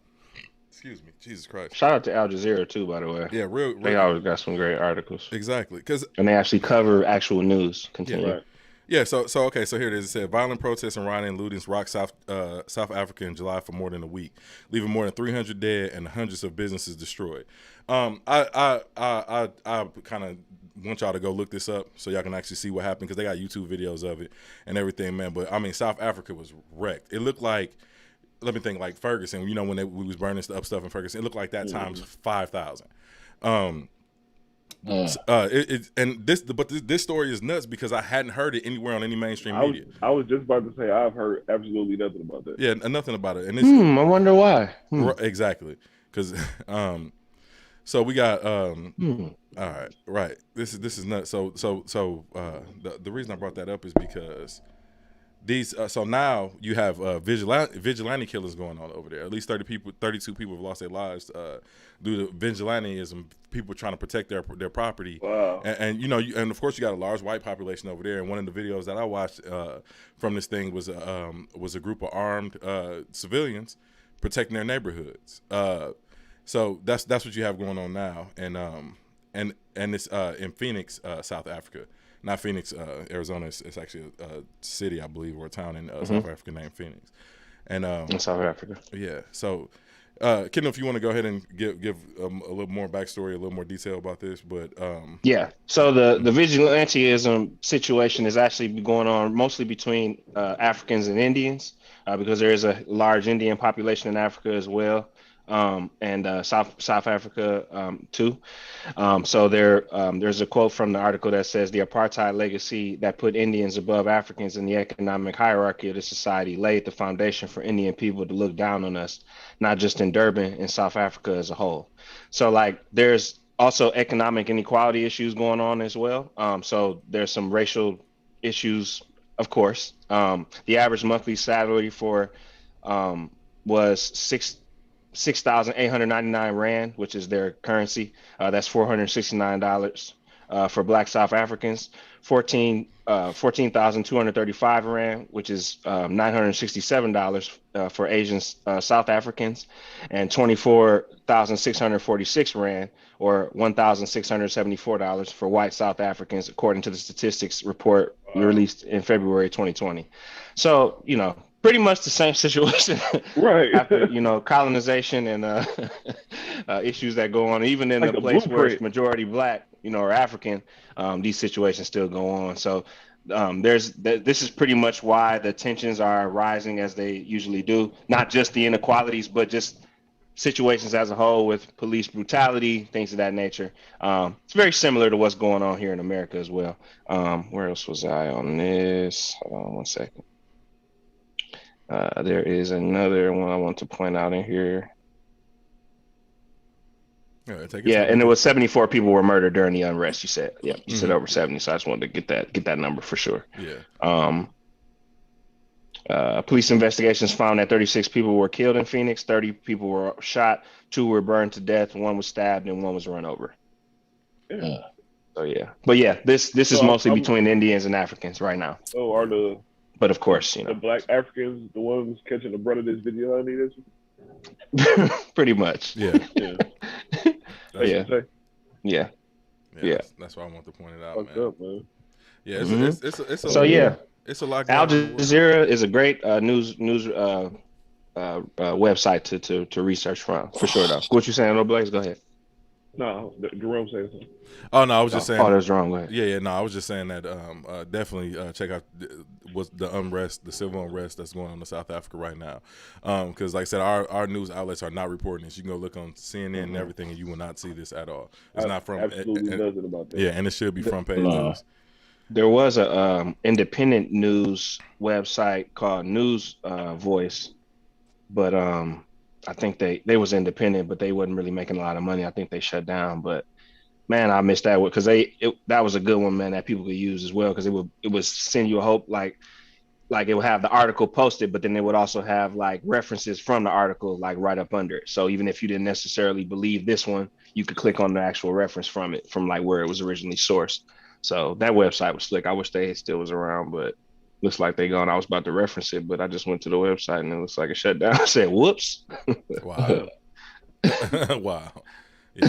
Excuse me, Jesus Christ! Shout out to Al Jazeera too, by the way. Yeah, real. They always got some great articles. Exactly, and they actually cover actual news. Continue. Yeah, right. Yeah, so okay, so here it is. It said violent protests and rioting and looting rocked South Africa in July for more than a week, leaving more than 300 dead and hundreds of businesses destroyed. I kind of want y'all to go look this up so y'all can actually see what happened because they got YouTube videos of it and everything, man. But I mean, South Africa was wrecked. It looked like, let me think, like Ferguson. You know, when we was burning up stuff in Ferguson, it looked like that times 5,000. This story is nuts because I hadn't heard it anywhere on any mainstream media. I was just about to say I've heard absolutely nothing about that. Yeah, nothing about it. And I wonder why. Exactly, because so we got all right. This is nuts. So the reason I brought that up is because these so now you have vigilante killers going on over there. At least 32 people have lost their lives due to vigilantism. People trying to protect their property. Wow. And you know, and of course you got a large white population over there. And one of the videos that I watched from this thing was a group of armed civilians protecting their neighborhoods. So that's what you have going on now. And it's in Phoenix, South Africa. Not Phoenix, Arizona. It's actually a city, I believe, or a town in South Africa named Phoenix. And in South Africa. Yeah. So, Kendall, if you want to go ahead and give a little more backstory, a little more detail about this, but yeah. So the vigilantism situation is actually going on mostly between Africans and Indians because there is a large Indian population in Africa as well. And South Africa too. So there's a quote from the article that says the apartheid legacy that put Indians above Africans in the economic hierarchy of the society laid the foundation for Indian people to look down on us, not just in Durban and South Africa as a whole. So like there's also economic inequality issues going on as well. So there's some racial issues, of course. The average monthly salary for was 6,899 rand, which is their currency. That's $469. for Black South Africans, 14,235 rand, which is $967 for Asian South Africans, and 24,646 rand, or $1,674 for white South Africans, according to the statistics report released in February 2020. So, pretty much the same situation, Right. after colonization and issues that go on, even in Like a the place where it's blueprint. majority Black, or African. These situations still go on. So this is pretty much why the tensions are rising as they usually do. Not just the inequalities, but just situations as a whole with police brutality, things of that nature. It's very similar to what's going on here in America as well. Where else was I on this? Hold on one second. There is another one I want to point out in here. Yeah, and there was 74 people were murdered during the unrest. You said, yeah, you said over 70. So I just wanted to get that number for sure. Yeah. Police investigations found that 36 people were killed in Phoenix. 30 people were shot. 2 were burned to death. 1 was stabbed, and 1 was run over. Yeah. So yeah, but yeah, this is mostly between Indians and Africans right now. So are but of course, the Black Africans the ones catching the brunt of this vigilante? Pretty much. Yeah. Yeah. That's why I want to point it out, Fucked man. up, man. Yeah, it's a so yeah, it's a lot. Al Jazeera is a great news website to research from, for sure. Though, what you saying, no Blaze? Go ahead. No, Jerome saying something. Oh no, I was just saying. Oh, that's wrong. Go ahead. Yeah. No, I was just saying that definitely check out what's the unrest, the civil unrest that's going on in South Africa right now. Because like I said, our news outlets are not reporting this. You can go look on CNN and everything, and you will not see this at all. It's not from absolutely nothing about that. Yeah, and it should be front page news. There was a independent news website called News Voice, but I think they was independent, but they wasn't really making a lot of money. I think they shut down. But man, I missed that one because that was a good one, man, that people could use as well, because it would send you a hope, like it would have the article posted, but then it would also have like references from the article like right up under it. So even if you didn't necessarily believe this one, you could click on the actual reference from like where it was originally sourced. So that website was slick. I wish they still was around, but looks like they gone. I was about to reference it, but I just went to the website and it looks like it shut down. I said, whoops. Wow. Wow. Yeah,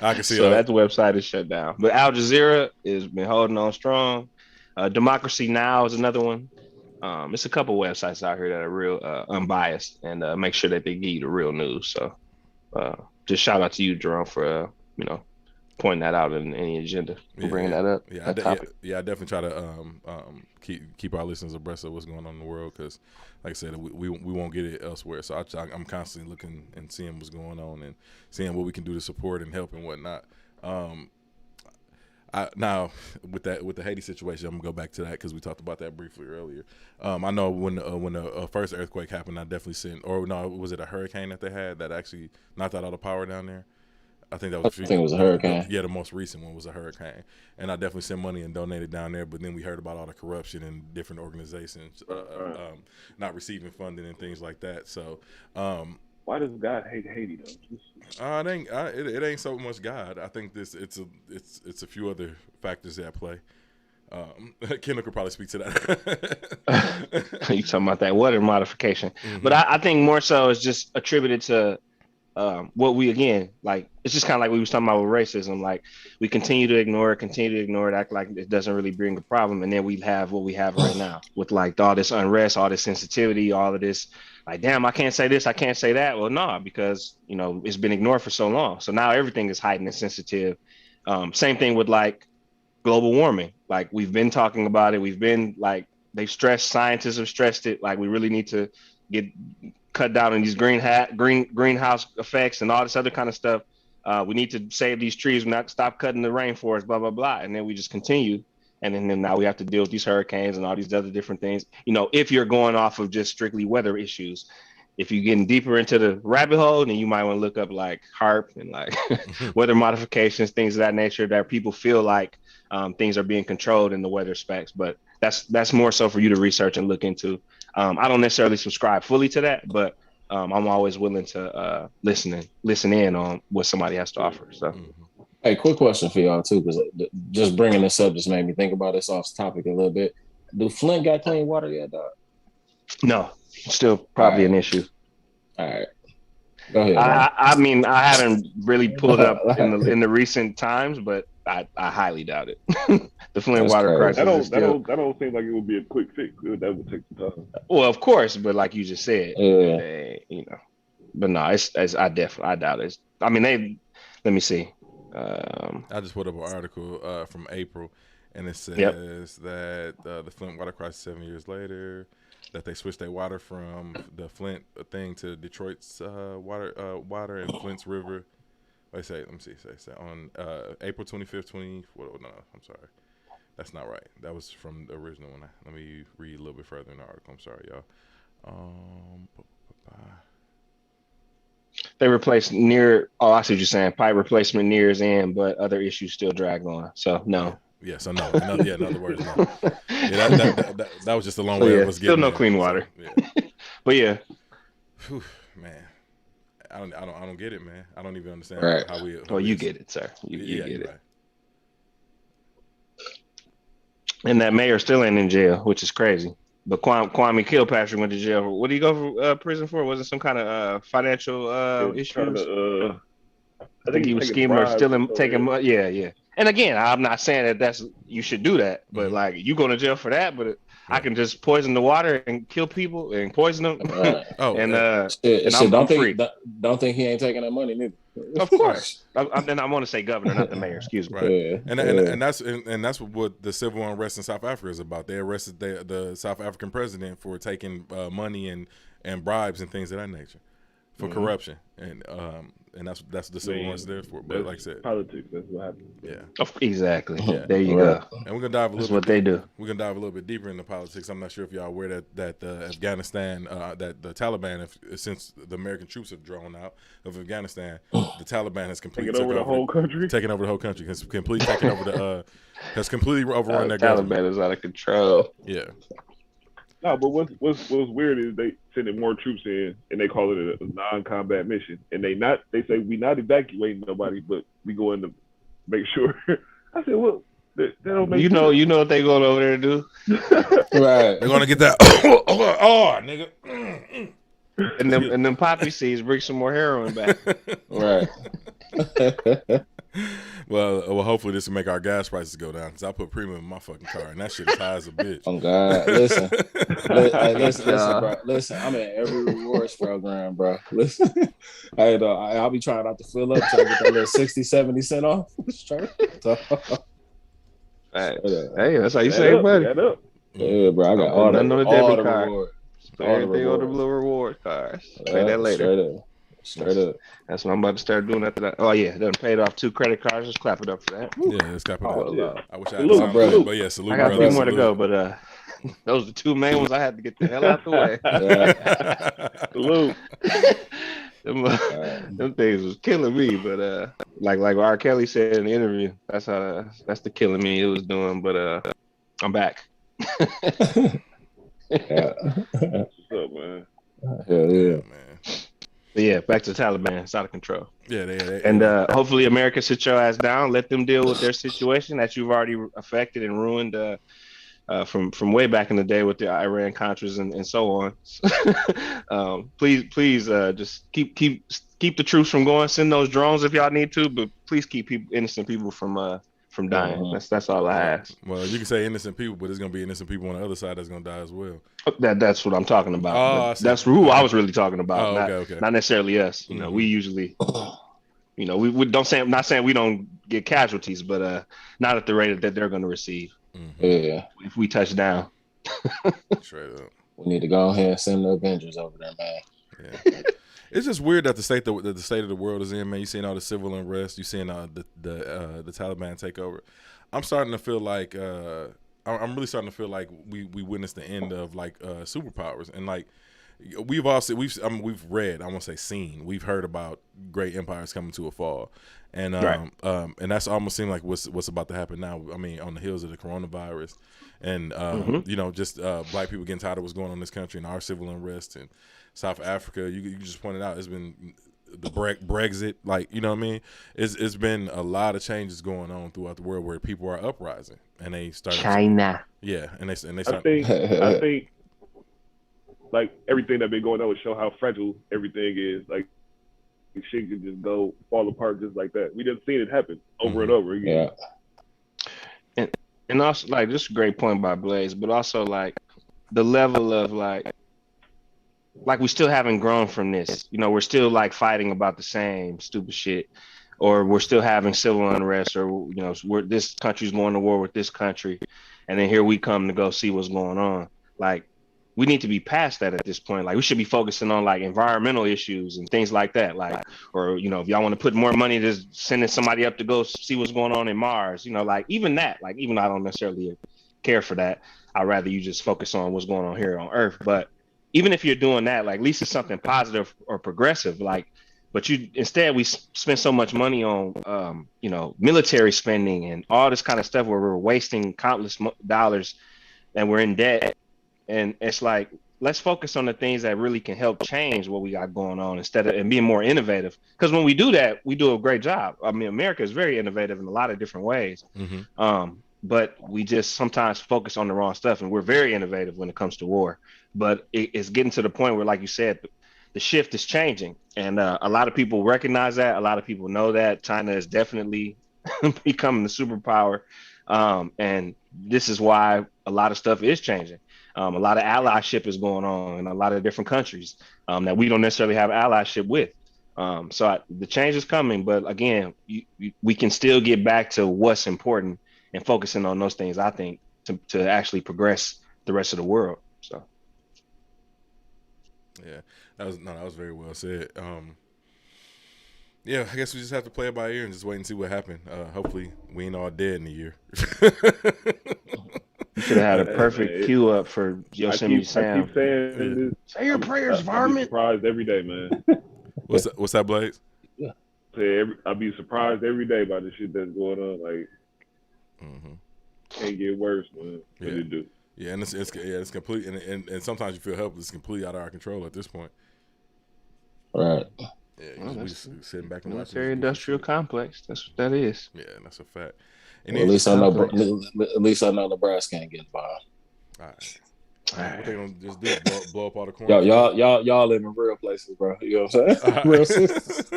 I can see so that website is shut down. But Al Jazeera has been holding on strong. Democracy Now! Is another one. It's a couple websites out here that are real unbiased and make sure that they give you the real news. So just shout out to you, Jerome, for pointing that out in any agenda, bringing that up. Yeah, I definitely try to keep our listeners abreast of what's going on in the world, because, like I said, we won't get it elsewhere. So I'm constantly looking and seeing what's going on and seeing what we can do to support and help and whatnot. Now with the Haiti situation, I'm gonna go back to that because we talked about that briefly earlier. I know when the first earthquake happened, I definitely sent, or no, was it a hurricane that they had that actually knocked out all the power down there? I think it was a hurricane. Yeah, the most recent one was a hurricane, and I definitely sent money and donated down there. But then we heard about all the corruption and different organizations not receiving funding and things like that. So, why does God hate Haiti though? It ain't so much God. I think it's a few other factors at play. Kendall could probably speak to that. You talking about that weather modification? Mm-hmm. But I think more so it's just attributed to what we, again, like, it's just kind of like we was talking about with racism. Like, we continue to ignore it, act like it doesn't really bring a problem, and then we have what we have right now with like all this unrest, all this sensitivity, all of this, like, damn, I can't say this, I can't say that. Well, no, because it's been ignored for so long. So now everything is heightened and sensitive. Same thing with like global warming. Like, we've been talking about it. We've been like, scientists have stressed it. Like, we really need to cut down on these greenhouse effects and all this other kind of stuff. We need to save these trees, not stop cutting the rainforest, blah, blah, blah. And then we just continue. And then now we have to deal with these hurricanes and all these other different things. If you're going off of just strictly weather issues, if you're getting deeper into the rabbit hole, then you might want to look up like HARP and like weather modifications, things of that nature, that people feel like things are being controlled in the weather specs. But that's more so for you to research and look into. I don't necessarily subscribe fully to that, but I'm always willing to listen in on what somebody has to offer. So, Hey, quick question for y'all too, because just bringing this up just made me think about this off topic a little bit. Do Flint got clean water yet, dog? No, still All probably right, an issue. all right. Go ahead, man. I mean, I haven't really pulled up in the recent times, but I highly doubt it. The Flint That's water crazy. crisis is still. That don't seem like it would be a quick fix. That would take some time. Well, of course, but like you just said, Yeah. But no, it's I doubt it. I mean, let me see. I just put up an article from April, and it says Yep. that the Flint water crisis 7 years later, that they switched their water from the Flint thing to Detroit's water and Flint's river. Let me see. Say on April 25th, no, I'm sorry. That's not right. That was from the original one. Let me read a little bit further in the article. I'm sorry, y'all. They replaced near. Oh, I see what you're saying. Pipe replacement nears in, but other issues still drag on. So no. Yeah. So no. In other words, no. Yeah, that was just a long way of us getting still no there. clean water. So, yeah. But yeah. Whew, man. I don't get it, man. I don't even understand Right. how we. Oh, you get it, sir. You get it. Right. And that mayor still ain't in jail, which is crazy. But Kwame Kilpatrick went to jail. What did he go for prison for? Was it some kind of financial issues? I think he was scheming or taking money. Yeah. And again, I'm not saying that you should do that, but like you go to jail for that, but I can just poison the water and kill people and poison them. Right. and I'm free. Don't think he ain't taking that money, neither. Of course. I want to say governor, not the mayor. Excuse me. Right. Yeah. And that's what the civil unrest in South Africa is about. They arrested the South African president for taking money and bribes and things of that nature for corruption. And that's the civil unrest there for. But like I said, politics. That's what happens. Yeah. Exactly. Yeah. There you go. And we're gonna dive a little. That's what they do. We're gonna dive a little bit deeper into politics. I'm not sure if y'all aware that Afghanistan, that the Taliban, since the American troops have drawn out of Afghanistan, the Taliban has completely taken over the whole country. Taken over the whole country. Has completely taken over has completely overrun their Taliban government. is out of control. Yeah. No, but what's weird is they sending more troops in and they call it a non-combat mission, and they say we not evacuating nobody, but we go in to make sure. I said, well, that don't make sense. You know what they going over there to do, Right. They're gonna get that. Nigga. and them poppy seeds bring some more heroin back. Right. Well, hopefully this will make our gas prices go down because I put premium in my fucking car and that shit is high as a bitch. Oh God! Listen, bro. Listen, I'm in every rewards program, bro. Listen, I'll be trying not to fill up, trying to get that little 60, 70 cent off. Hey, that's how you save money. Yeah, bro. I got all the debit card. rewards. Everything on the little reward cards. Pay that later. Straight up. That's what I'm about to start doing after that. Oh yeah, done paid off 2 credit cards. Just clap it up for that. Yeah, let's clap it up. Yeah. I wish I had some brother, but yeah, salute. I got brother, a few more to salute. go, but those are the 2 main ones I had to get the hell out the way. Salute. Them things was killing me, but like R. Kelly said in the interview, that's the killing me it was doing. But I'm back. Yeah. What's up, man? Hell yeah, man. But yeah, back to the Taliban. It's out of control. Yeah, and hopefully America sit your ass down, let them deal with their situation that you've already affected and ruined from way back in the day with the Iran Contras and so on. Please just keep the troops from going. Send those drones if y'all need to, but please keep innocent people from dying. Mm-hmm. That's all I have. Well, you can say innocent people, but there's gonna be innocent people on the other side that's gonna die as well. That's what I'm talking about. Oh, that's who I was really talking about. Okay. Not necessarily us. You know, we usually, we don't say. I'm not saying we don't get casualties, but not at the rate that they're going to receive. Mm-hmm. Yeah. If we touch down. Straight up. We need to go ahead and send the Avengers over there, man. Yeah. It's just weird that the state of the world is in, man. You seeing all the civil unrest, you seeing the Taliban take over. I'm starting to feel like I'm really starting to feel like we witnessed the end of like superpowers, and like we've read, I won't say seen, we've heard about great empires coming to a fall, and and that's almost seemed like what's about to happen now. I mean, on the heels of the coronavirus, and just black people getting tired of what's going on in this country and our civil unrest and South Africa. You just pointed out it's been Brexit, like, you know what I mean? It's been a lot of changes going on throughout the world where people are uprising and they start China. yeah, and they I start. think like everything that been going on would show how fragile everything is. Like shit can just go fall apart just like that. We just seen it happen over and over again. Yeah. And also like this is a great point by Blaze, but also like the level of like we still haven't grown from this. You know, we're still like fighting about the same stupid shit, or we're still having civil unrest, or you know, this country's going to war with this country, and then here we come to go see what's going on. Like we need to be past that at this point. Like we should be focusing on like environmental issues and things like that. Like, or you know, if y'all want to put more money to sending somebody up to go see what's going on in Mars, you know, like even that, like even though I don't necessarily care for that, I'd rather you just focus on what's going on here on Earth. But even if you're doing that, like at least it's something positive or progressive. Like, but you instead we spend so much money on, you know, military spending and all this kind of stuff where we're wasting countless dollars and we're in debt. And it's like, let's focus on the things that really can help change what we got going on instead of and being more innovative. Because when we do that, we do a great job. I mean, America is very innovative in a lot of different ways. But we just sometimes focus on the wrong stuff, and we're very innovative when it comes to war. But it's getting to the point where, like you said, the shift is changing, and a lot of people recognize that. A lot of people know that China is definitely becoming the superpower, and this is why a lot of stuff is changing. A lot of allyship is going on in a lot of different countries that we don't necessarily have allyship with. The change is coming, but again, we can still get back to what's important and focusing on those things, I think, to actually progress the rest of the world. So, yeah, that was very well said. Yeah, I guess we just have to play it by ear and just wait and see what happens. Hopefully, we ain't all dead in a year. You should have had a perfect cue up for Yosemite Sam. I keep saying this. Say your prayers, varmint. I'll be surprised every day, man. What's that, Blaze? I'll be surprised every day by the shit that's going on. Like, can't get worse, man. What do you do? Yeah, and it's complete, and sometimes you feel helpless. It's completely out of our control at this point. Right. Yeah, we just sitting back and watching. Military industrial complex. That's what that is. Yeah, that's a fact. And well, at least I know Nebraska ain't getting involved. All right. What they gonna just do? Blow up all the corn? Y'all live in real places, bro. You know what I'm saying? Real sisters.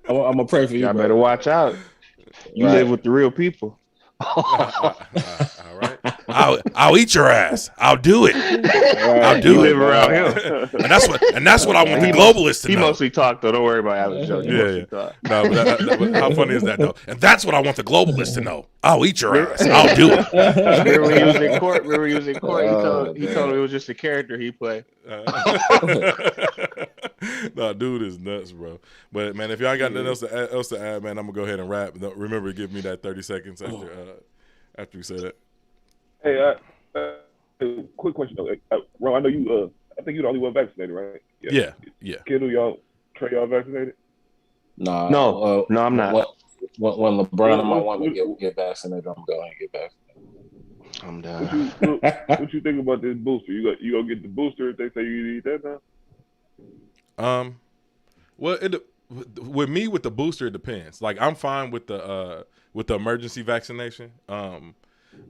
I'm gonna pray for you. Y'all better watch out. You live with the real people. All right. I'll eat your ass. I'll do it. I'll do it. Live around here, and that's what I want the globalists to know. He mostly talked, though. Don't worry about Alex Jones. Yeah. No, but how funny is that though? And that's what I want the globalists to know. I'll eat your ass. I'll do it. Remember when he was in court? He told him it was just a character he played. No, dude is nuts, bro. But man, if y'all ain't got nothing else to add, man, I'm gonna go ahead and wrap. Remember to give me that 30 seconds after you say that. Hey, quick question though. Ron, I know you. I think you're the only one vaccinated, right? Yeah. Kendall, Trey, y'all vaccinated? No, I'm not. When LeBron and my woman get vaccinated, I'm going to get vaccinated. I'm done. What you think about this booster? You gonna get the booster if they say you need that now? Well, with me with the booster, it depends. Like I'm fine with the emergency vaccination.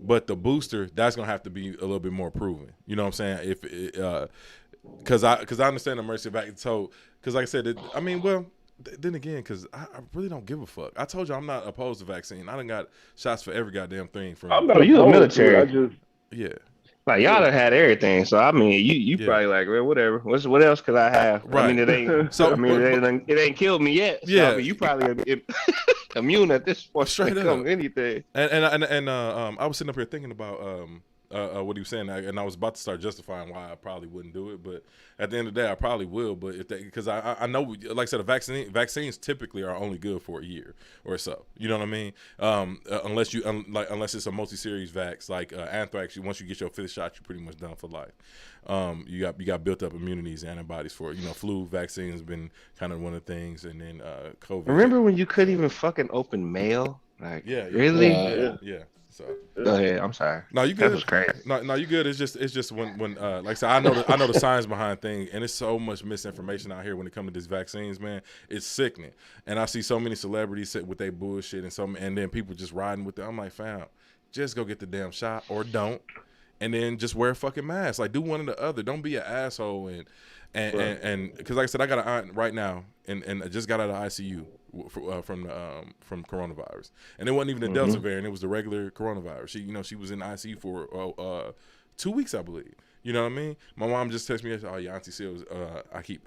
But the booster, that's gonna have to be a little bit more proven. You know what I'm saying? Because I understand the emergency vaccine. So because like I said, then again, because I really don't give a fuck. I told you I'm not opposed to vaccine. I done got shots for every goddamn thing. I'm not you the military. Yeah. Like y'all done had everything, so I mean, you probably like, well, whatever. What else could I have? Right. I mean, it ain't. So I mean, it ain't killed me yet. So, yeah. I mean, you probably immune at this point. Straight up. Anything. And I was sitting up here thinking about what he was saying, and I was about to start justifying why I probably wouldn't do it, but at the end of the day, I probably will. But because I know, like I said, vaccines typically are only good for a year or so. You know what I mean? Unless it's a multi-series vax like anthrax. Once you get your fifth shot, you're pretty much done for life. You got built up immunities, antibodies for it. Flu vaccine has been kind of one of the things, and then COVID. Remember when you couldn't even fucking open mail? Like, yeah, really? Yeah. So Go ahead. I'm sorry. no, you That good. was crazy. No, you good. It's just when like I said, I know the science behind things, and it's so much misinformation out here when it comes to these vaccines, man. It's sickening, and I see so many celebrities sit with their bullshit and then people just riding with it. I'm like, fam, just go get the damn shot or don't, and then just wear a fucking mask. Like, do one or the other. Don't be an asshole and because like I said, I got an aunt right now, and I just got out of ICU from coronavirus, and it wasn't even the Delta variant; it was the regular coronavirus. She was in ICU for 2 weeks, I believe. You know what I mean? My mom just texted me, "Oh, your auntie Sil,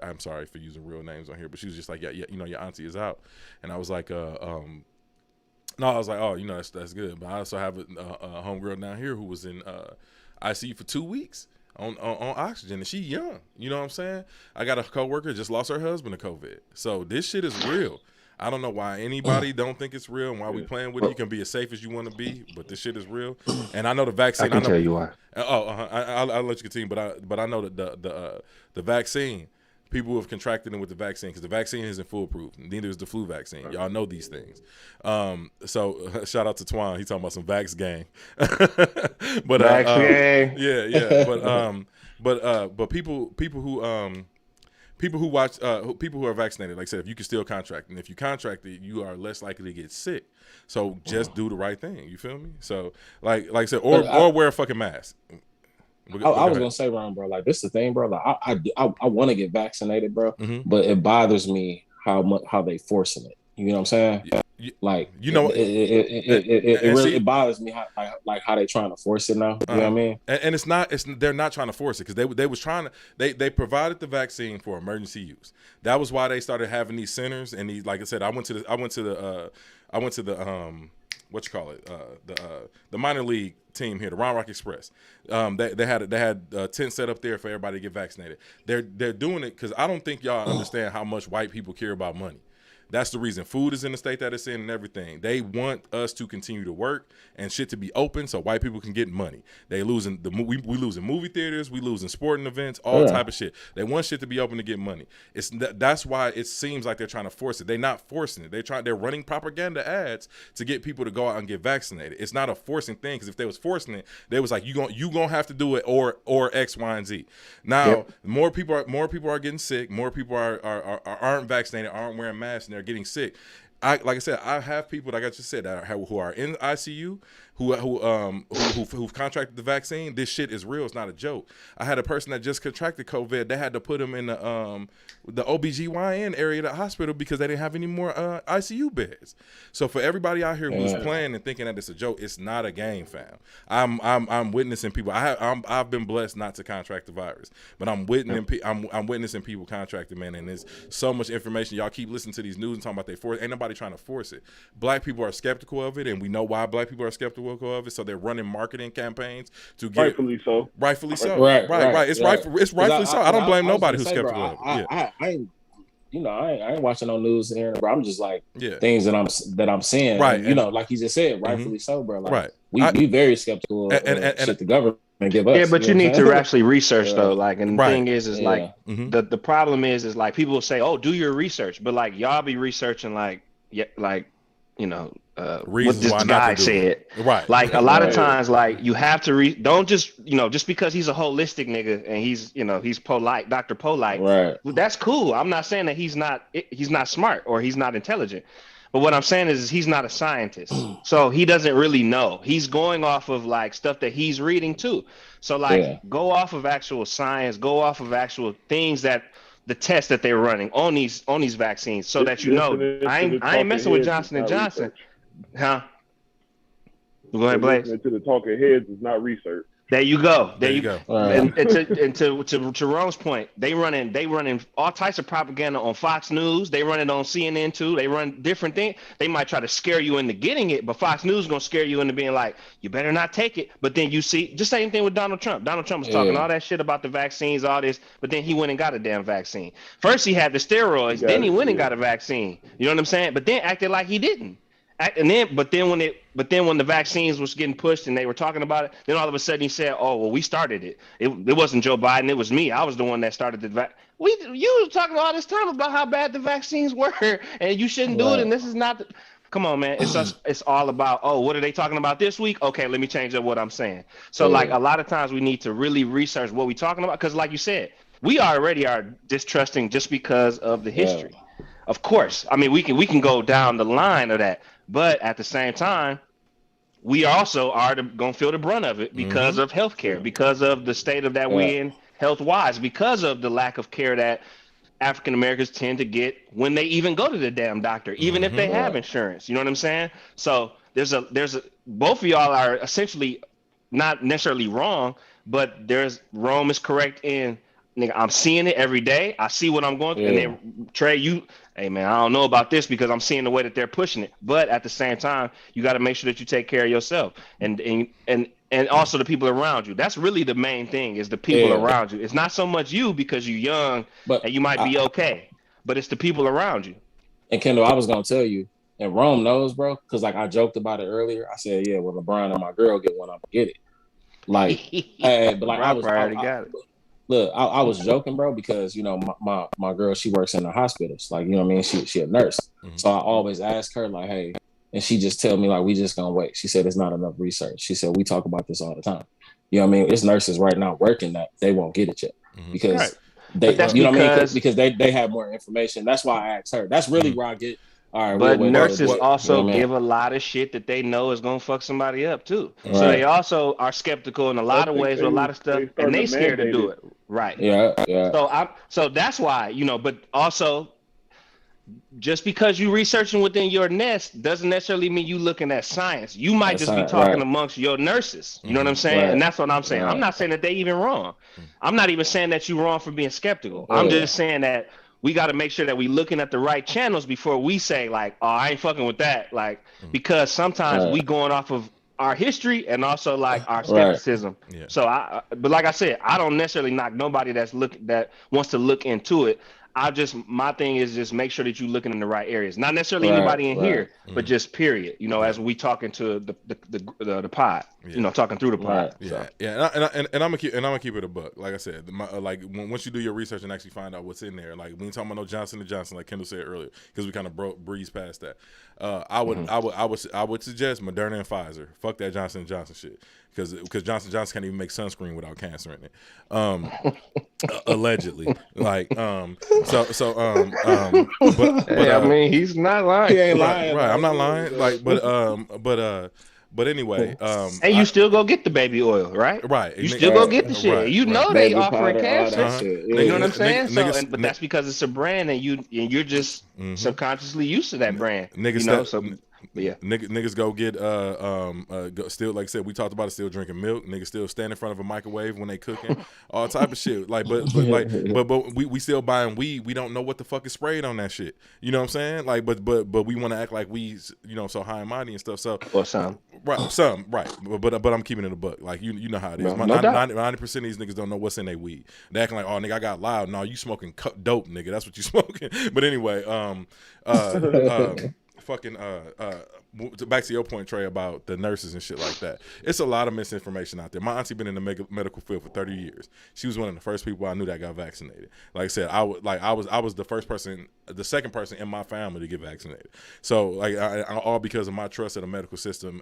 I'm sorry for using real names on here, but she was just like, yeah, your auntie is out," and I was like, no, I was like, oh, that's good. But I also have a homegirl down here who was in ICU for 2 weeks. On oxygen, and she young. You know what I'm saying? I got a coworker just lost her husband to COVID. So this shit is real. I don't know why anybody don't think it's real and why we playing with it. You can be as safe as you want to be, but this shit is real. And I know the vaccine. I can tell you why. I'll let you continue, but I know that the vaccine. People who have contracted it with the vaccine, because the vaccine isn't foolproof. Neither is the flu vaccine. Y'all know these things. So shout out to Twan. He's talking about some vax gang. But Vax gang. yeah. But people who watch people who are vaccinated, like I said, if you can still contract, and if you contract it, you are less likely to get sick. So just do the right thing. You feel me? So like I said, or wear a fucking mask. I was gonna say, Ron, bro, like this is the thing, bro. Like I want to get vaccinated, bro, but it bothers me how they forcing it. You know what I'm saying? Like it bothers me how they trying to force it now. You know what I mean? And they're not trying to force it, because they was trying to they provided the vaccine for emergency use. That was why they started having these centers, and these, like I said, I went to the what you call it, the minor league team here, the Round Rock Express. They had a tent set up there for everybody to get vaccinated. They're doing it because I don't think y'all understand how much white people care about money. That's the reason food is in the state that it's in and everything. They want us to continue to work and shit to be open so white people can get money. They losing we losing movie theaters, we losing sporting events, all type of shit. They want shit to be open to get money. That's why it seems like they're trying to force it. They're not forcing it. They're running propaganda ads to get people to go out and get vaccinated. It's not a forcing thing, because if they was forcing it, they was like, you gonna have to do it or X, Y, and Z. Now more people are getting sick. More people aren't vaccinated, aren't wearing masks, and they're getting sick. Like I said, I have people, like I just said, who are in ICU, who've contracted the vaccine. This shit is real. It's not a joke. I had a person that just contracted COVID. They had to put him in the OBGYN area of the hospital because they didn't have any more ICU beds. So for everybody out here who's playing and thinking that it's a joke, it's not a game, fam. I'm witnessing people. I've been blessed not to contract the virus, but I'm witnessing people contracted, man. And there's so much information. Y'all keep listening to these news and talking about they force. Ain't nobody trying to force it. Black people are skeptical of it, and we know why black people are skeptical of it. So they're running marketing campaigns to get rightfully so. Rightfully so. Right. It's rightfully so. I don't blame nobody who's skeptical of it. I ain't watching no news here, bro. I'm just like things that I'm seeing. Right. And, like you just said, rightfully so, bro. Like, right. We very skeptical of shit the government give us. Yeah, but you need to actually research though. Like, and the thing is like the problem is like people will say, oh, do your research, but like y'all be researching like what this guy said. Right. Like a lot of times, like you have to don't just just because he's a holistic nigga and he's polite, Dr. Polite. Right. That's cool. I'm not saying that he's not smart or he's not intelligent. But what I'm saying is he's not a scientist. So he doesn't really know. He's going off of like stuff that he's reading too. So like go off of actual science, go off of actual things that the tests that they're running on these vaccines so that I ain't messing with Johnson & Johnson. Huh? Go ahead, Blaze. Listening to the talking heads is not research. There you go. There you go. And to Rome's point, they running all types of propaganda on Fox News. They run it on CNN too. They run different things. They might try to scare you into getting it, but Fox News is gonna scare you into being like, you better not take it. But then you see, just same thing with Donald Trump. Donald Trump was talking all that shit about the vaccines, all this, but then he went and got a damn vaccine. First he had the steroids, then he went and got a vaccine. You know what I'm saying? But then acted like he didn't. But then when the vaccines was getting pushed and they were talking about it, then all of a sudden he said, "Oh, well, we started it. It wasn't Joe Biden. It was me. I was the one that started the vaccine." You were talking all this time about how bad the vaccines were, and you shouldn't do it. And this is not. Come on, man. It's all about, oh, what are they talking about this week? Okay, let me change up what I'm saying. So like Yeah. a lot of times we need to really research what we're talking about because like you said, we already are distrusting just because of the Yeah. history. Of course. I mean, we can go down the line of that, but at the same time, we also are going to feel the brunt of it because of healthcare, because of the state of that Yeah. we in health wise, because of the lack of care that African Americans tend to get when they even go to the damn doctor, even if they have Right. insurance. You know what I'm saying? So there's a both of y'all are essentially not necessarily wrong, but there's Rome is correct in nigga, I'm seeing it every day. I see what I'm going through. And Yeah. then Trey, hey man, I don't know about this because I'm seeing the way that they're pushing it. But at the same time, you got to make sure that you take care of yourself and also the people around you. That's really the main thing is the people Yeah. around you. It's not so much you because you're young But and you might be okay, but it's the people around you. and Kendall, I was gonna tell you, and Rome knows, bro, because like I joked about it earlier. I said, yeah, when LeBron and my girl get one, I'm gonna get it. Like, hey, but like I Rob was, already got it. look, I was joking, bro, because you know my girl, she works in the hospitals, like you know what I mean. She a nurse, so I always ask her like, hey, and she just tell me like we just gonna wait. She said it's not enough research. She said we talk about this all the time. You know what I mean? It's nurses right now working that they won't get it yet because. Right. They, But that's you know what I mean? because Because they have more information. That's why I asked her. That's really where I get. All right, we'll but wait a little nurses bit. also You know what I mean? give a lot of shit that they know is gonna fuck somebody up too. So Right. they also are skeptical in a lot I of think ways with a lot of stuff, they and starting they to scared to mandate do it. it. Right. Yeah. So that's why, but also just because you researching within your nest doesn't necessarily mean you looking at science. You might That's just be right. talking amongst your nurses. You know what I'm saying? And Right. that's what I'm saying. I'm Right. not saying that they even wrong. I'm not even saying that you're wrong for being skeptical. I'm Yeah. just saying that we got to make sure that we looking at the right channels before we say like, oh, I ain't fucking with that. Like, because sometimes Right. we going off of our history and also like our Right. skepticism. Yeah. So but like I said, I don't necessarily knock nobody that wants to look into it. My thing is just make sure that you're looking in the right areas. Not necessarily Right. anybody in Right. here, but just period. As we talking to the pod, talking through the pod. Right. Yeah, So. yeah, and I'm gonna keep it a buck. Like I said, like once you do your research and actually find out what's in there, like we ain't talking about no Johnson & Johnson, like Kendall said earlier, because we kind of breezed past that. I would suggest Moderna and Pfizer. Fuck that Johnson & Johnson shit, because Johnson & Johnson can't even make sunscreen without cancer in it. Allegedly, like but Hey, I mean, he's not lying. He ain't lying. right. I'm not though. lying. Like, but anyway, And you still go get the baby oil, right? right. You still go get the shit. Right, You right. know they Baby offering powder, all cancer. that shit. You know what Yeah. I'm saying? Niggas- But that's because it's a brand, and you're just subconsciously used to that brand. Niggas Yeah. Niggas go get still, like I said, we talked about it, still drinking milk. Niggas still stand in front of a microwave when they cooking, all type of shit. Like, but we still buying weed. We don't know what the fuck is sprayed on that shit. You know what I'm saying? Like, but we want to act like we, so high and mighty and stuff. So Or some. right. But I'm keeping it a buck. Like you know how it is. No doubt. 90% of these niggas don't know what's in their weed. They acting like, oh nigga, I got loud. No, you smoking dope, nigga. That's what you smoking. But anyway, fucking back to your point, Trey, about the nurses and shit like that. It's a lot of misinformation out there. My auntie been in the medical field for 30 years. She was one of the first people I knew that got vaccinated. Like I said, I was the second person in my family to get vaccinated. So like I all because of my trust in the medical system,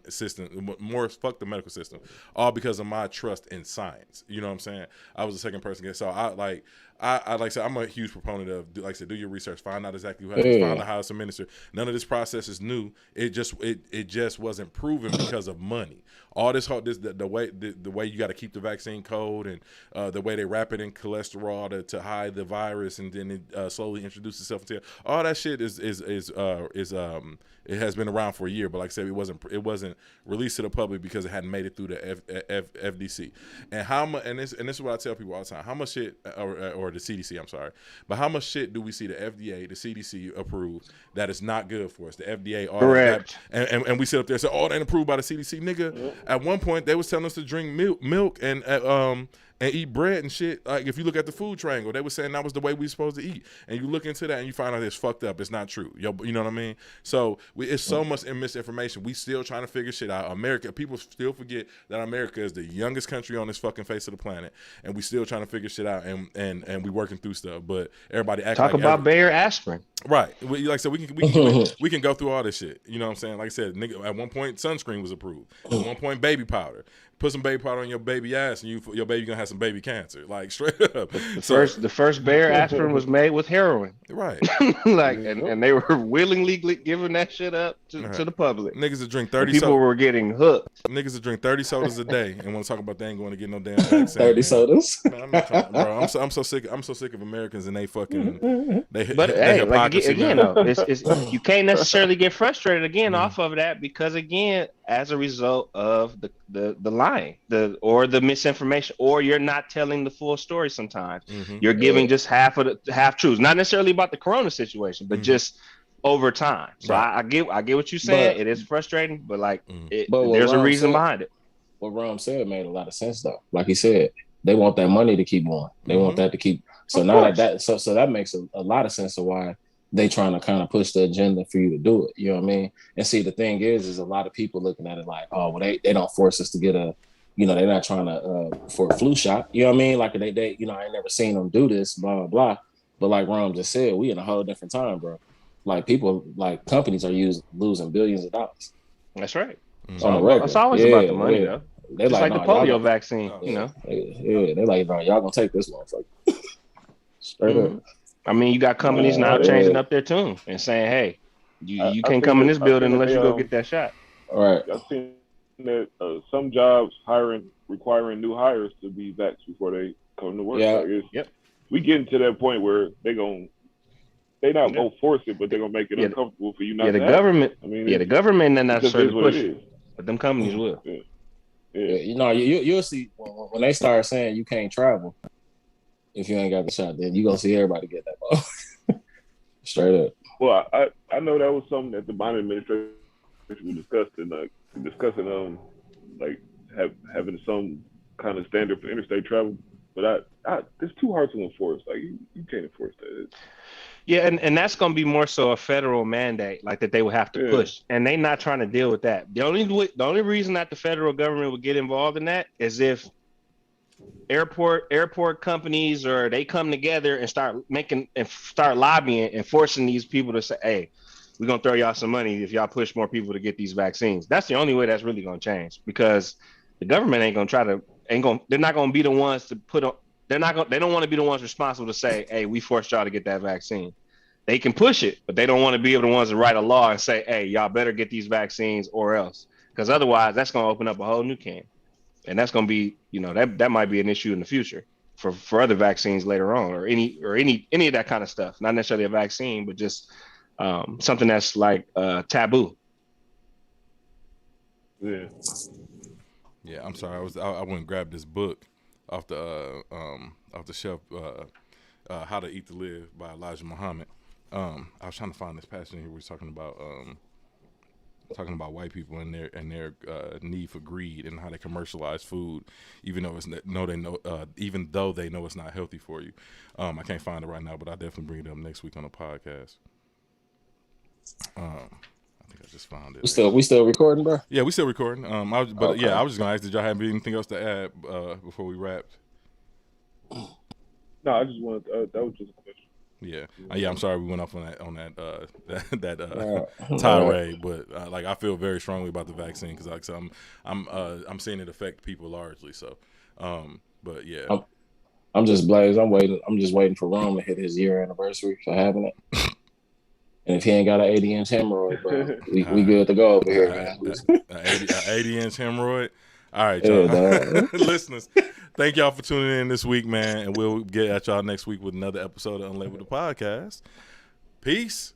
more fuck the medical system, all because of my trust in science. You know what I'm saying? I was the second person to get. So I like I said, I'm a huge proponent of, like I said, do your research, find out exactly who has it, find out how it's administered. None of this process is new. It just wasn't proven because of money. All this the way you got to keep the vaccine code and the way they wrap it in cholesterol to hide the virus and then it slowly introduce itself into all that shit is it has been around for a year, but like I said, it wasn't released to the public because it hadn't made it through the FDC. And how much? And this is what I tell people all the time: how much shit, or the CDC? I'm sorry, but how much shit do we see the FDA, the CDC approve that is not good for us? The FDA, all Correct. that, and we sit up there and say, "Oh, they ain't approved by the CDC, nigga." At one point, they was telling us to drink milk and and eat bread and shit. Like if you look at the food triangle, they were saying that was the way we supposed to eat, and you look into that and you find out it's fucked up. It's not true. You know what I mean? So it's so much misinformation. We still trying to figure shit out. America, people still forget that America is the youngest country on this fucking face of the planet, and we still trying to figure shit out, and we working through stuff. But everybody act talk like about Bayer aspirin. Right. Like I said, we can go through all this shit. You know what I'm saying? Like I said, nigga, at one point sunscreen was approved. At one point baby powder. Put some baby powder on your baby ass, and your baby gonna have some baby cancer. Like straight up. The first Bayer aspirin was made with heroin. Right. Like and they were willingly giving that shit up to the public. Niggas that drink 30 people were getting hooked. Niggas that drink 30 sodas a day and want to talk about they ain't going to get no damn vaccine. 30 sodas. Man, I'm not trying, bro. I'm so sick of Americans and they fucking But hey, like again though, it's you can't necessarily get frustrated again off of that because again, as a result of the lying, or the misinformation, or you're not telling the full story sometimes. You're giving just half truths, not necessarily about the corona situation, but just over time. So I get what you're saying. It is frustrating, but like there's a reason behind it. What Rom said made a lot of sense though. Like he said, they want that money to keep going. They want that to keep. So now so that makes a lot of sense of why they trying to kind of push the agenda for you to do it. You know what I mean? And see, the thing is a lot of people looking at it like, oh, well, they don't force us to get a, they're not trying to for a flu shot. You know what I mean? Like they I ain't never seen them do this, blah, blah, blah. But like Rom just said, we in a whole different time, bro. Like people, like companies are losing billions of dollars. That's right. On the record. It's always about the money, though. They like the polio vaccine, they're like, no, y'all gonna take this motherfucker. Straight up. I mean, you got companies now changing up their tune and saying, "Hey, you can't come in this building unless you go get that shot." All right. I've seen that some jobs requiring new hires to be vaxxed before they come to work. Yeah. We getting to that point where they not gonna force it, but they're gonna make it uncomfortable for you not. The government. The government not necessarily push it, but them companies will. Yeah. You'll see when they start saying you can't travel if you ain't got the shot. Then you gonna see everybody get that ball. Straight up. Well, I know that was something that the Biden administration was discussing like having some kind of standard for interstate travel. But it's too hard to enforce. Like you can't enforce that. Yeah, and that's going to be more so a federal mandate, like that they would have to push, and they're not trying to deal with that. The only reason that the federal government would get involved in that is if airport companies or they come together and start lobbying and forcing these people to say, "Hey, we're gonna throw y'all some money if y'all push more people to get these vaccines." That's the only way that's really gonna change because the government they're not gonna be the ones to put on. They don't want to be the ones responsible to say, "Hey, we forced y'all to get that vaccine." They can push it, but they don't want to be the ones to write a law and say, "Hey, y'all better get these vaccines or else," because otherwise, that's going to open up a whole new can, and that's going to be, that might be an issue in the future for other vaccines later on, or any of that kind of stuff. Not necessarily a vaccine, but just something that's like taboo. Yeah. Yeah, I'm sorry. I went and grabbed this book off the shelf, How to Eat to Live by Elijah Muhammad. I was trying to find this passage in here. We're talking about white people and their need for greed and how they commercialize food, even though they know it's not healthy for you. I can't find it right now, but I'll definitely bring it up next week on the podcast. I think I just found it. We still recording, bro? Yeah, we still recording. I was just gonna ask, did y'all have anything else to add before we wrapped? No, I just wanted that was just a question. Yeah. I'm sorry we went off on that tirade, but like I feel very strongly about the vaccine because like I'm seeing it affect people largely. So, but yeah. I'm just blazed. I'm just waiting for Rome to hit his year anniversary for having it. And if he ain't got an 80-inch hemorrhoid, bro, we good to go over here, man. An 80-inch hemorrhoid. All right, y'all. Listeners, thank y'all for tuning in this week, man. And we'll get at y'all next week with another episode of Unlabeled the podcast. Peace.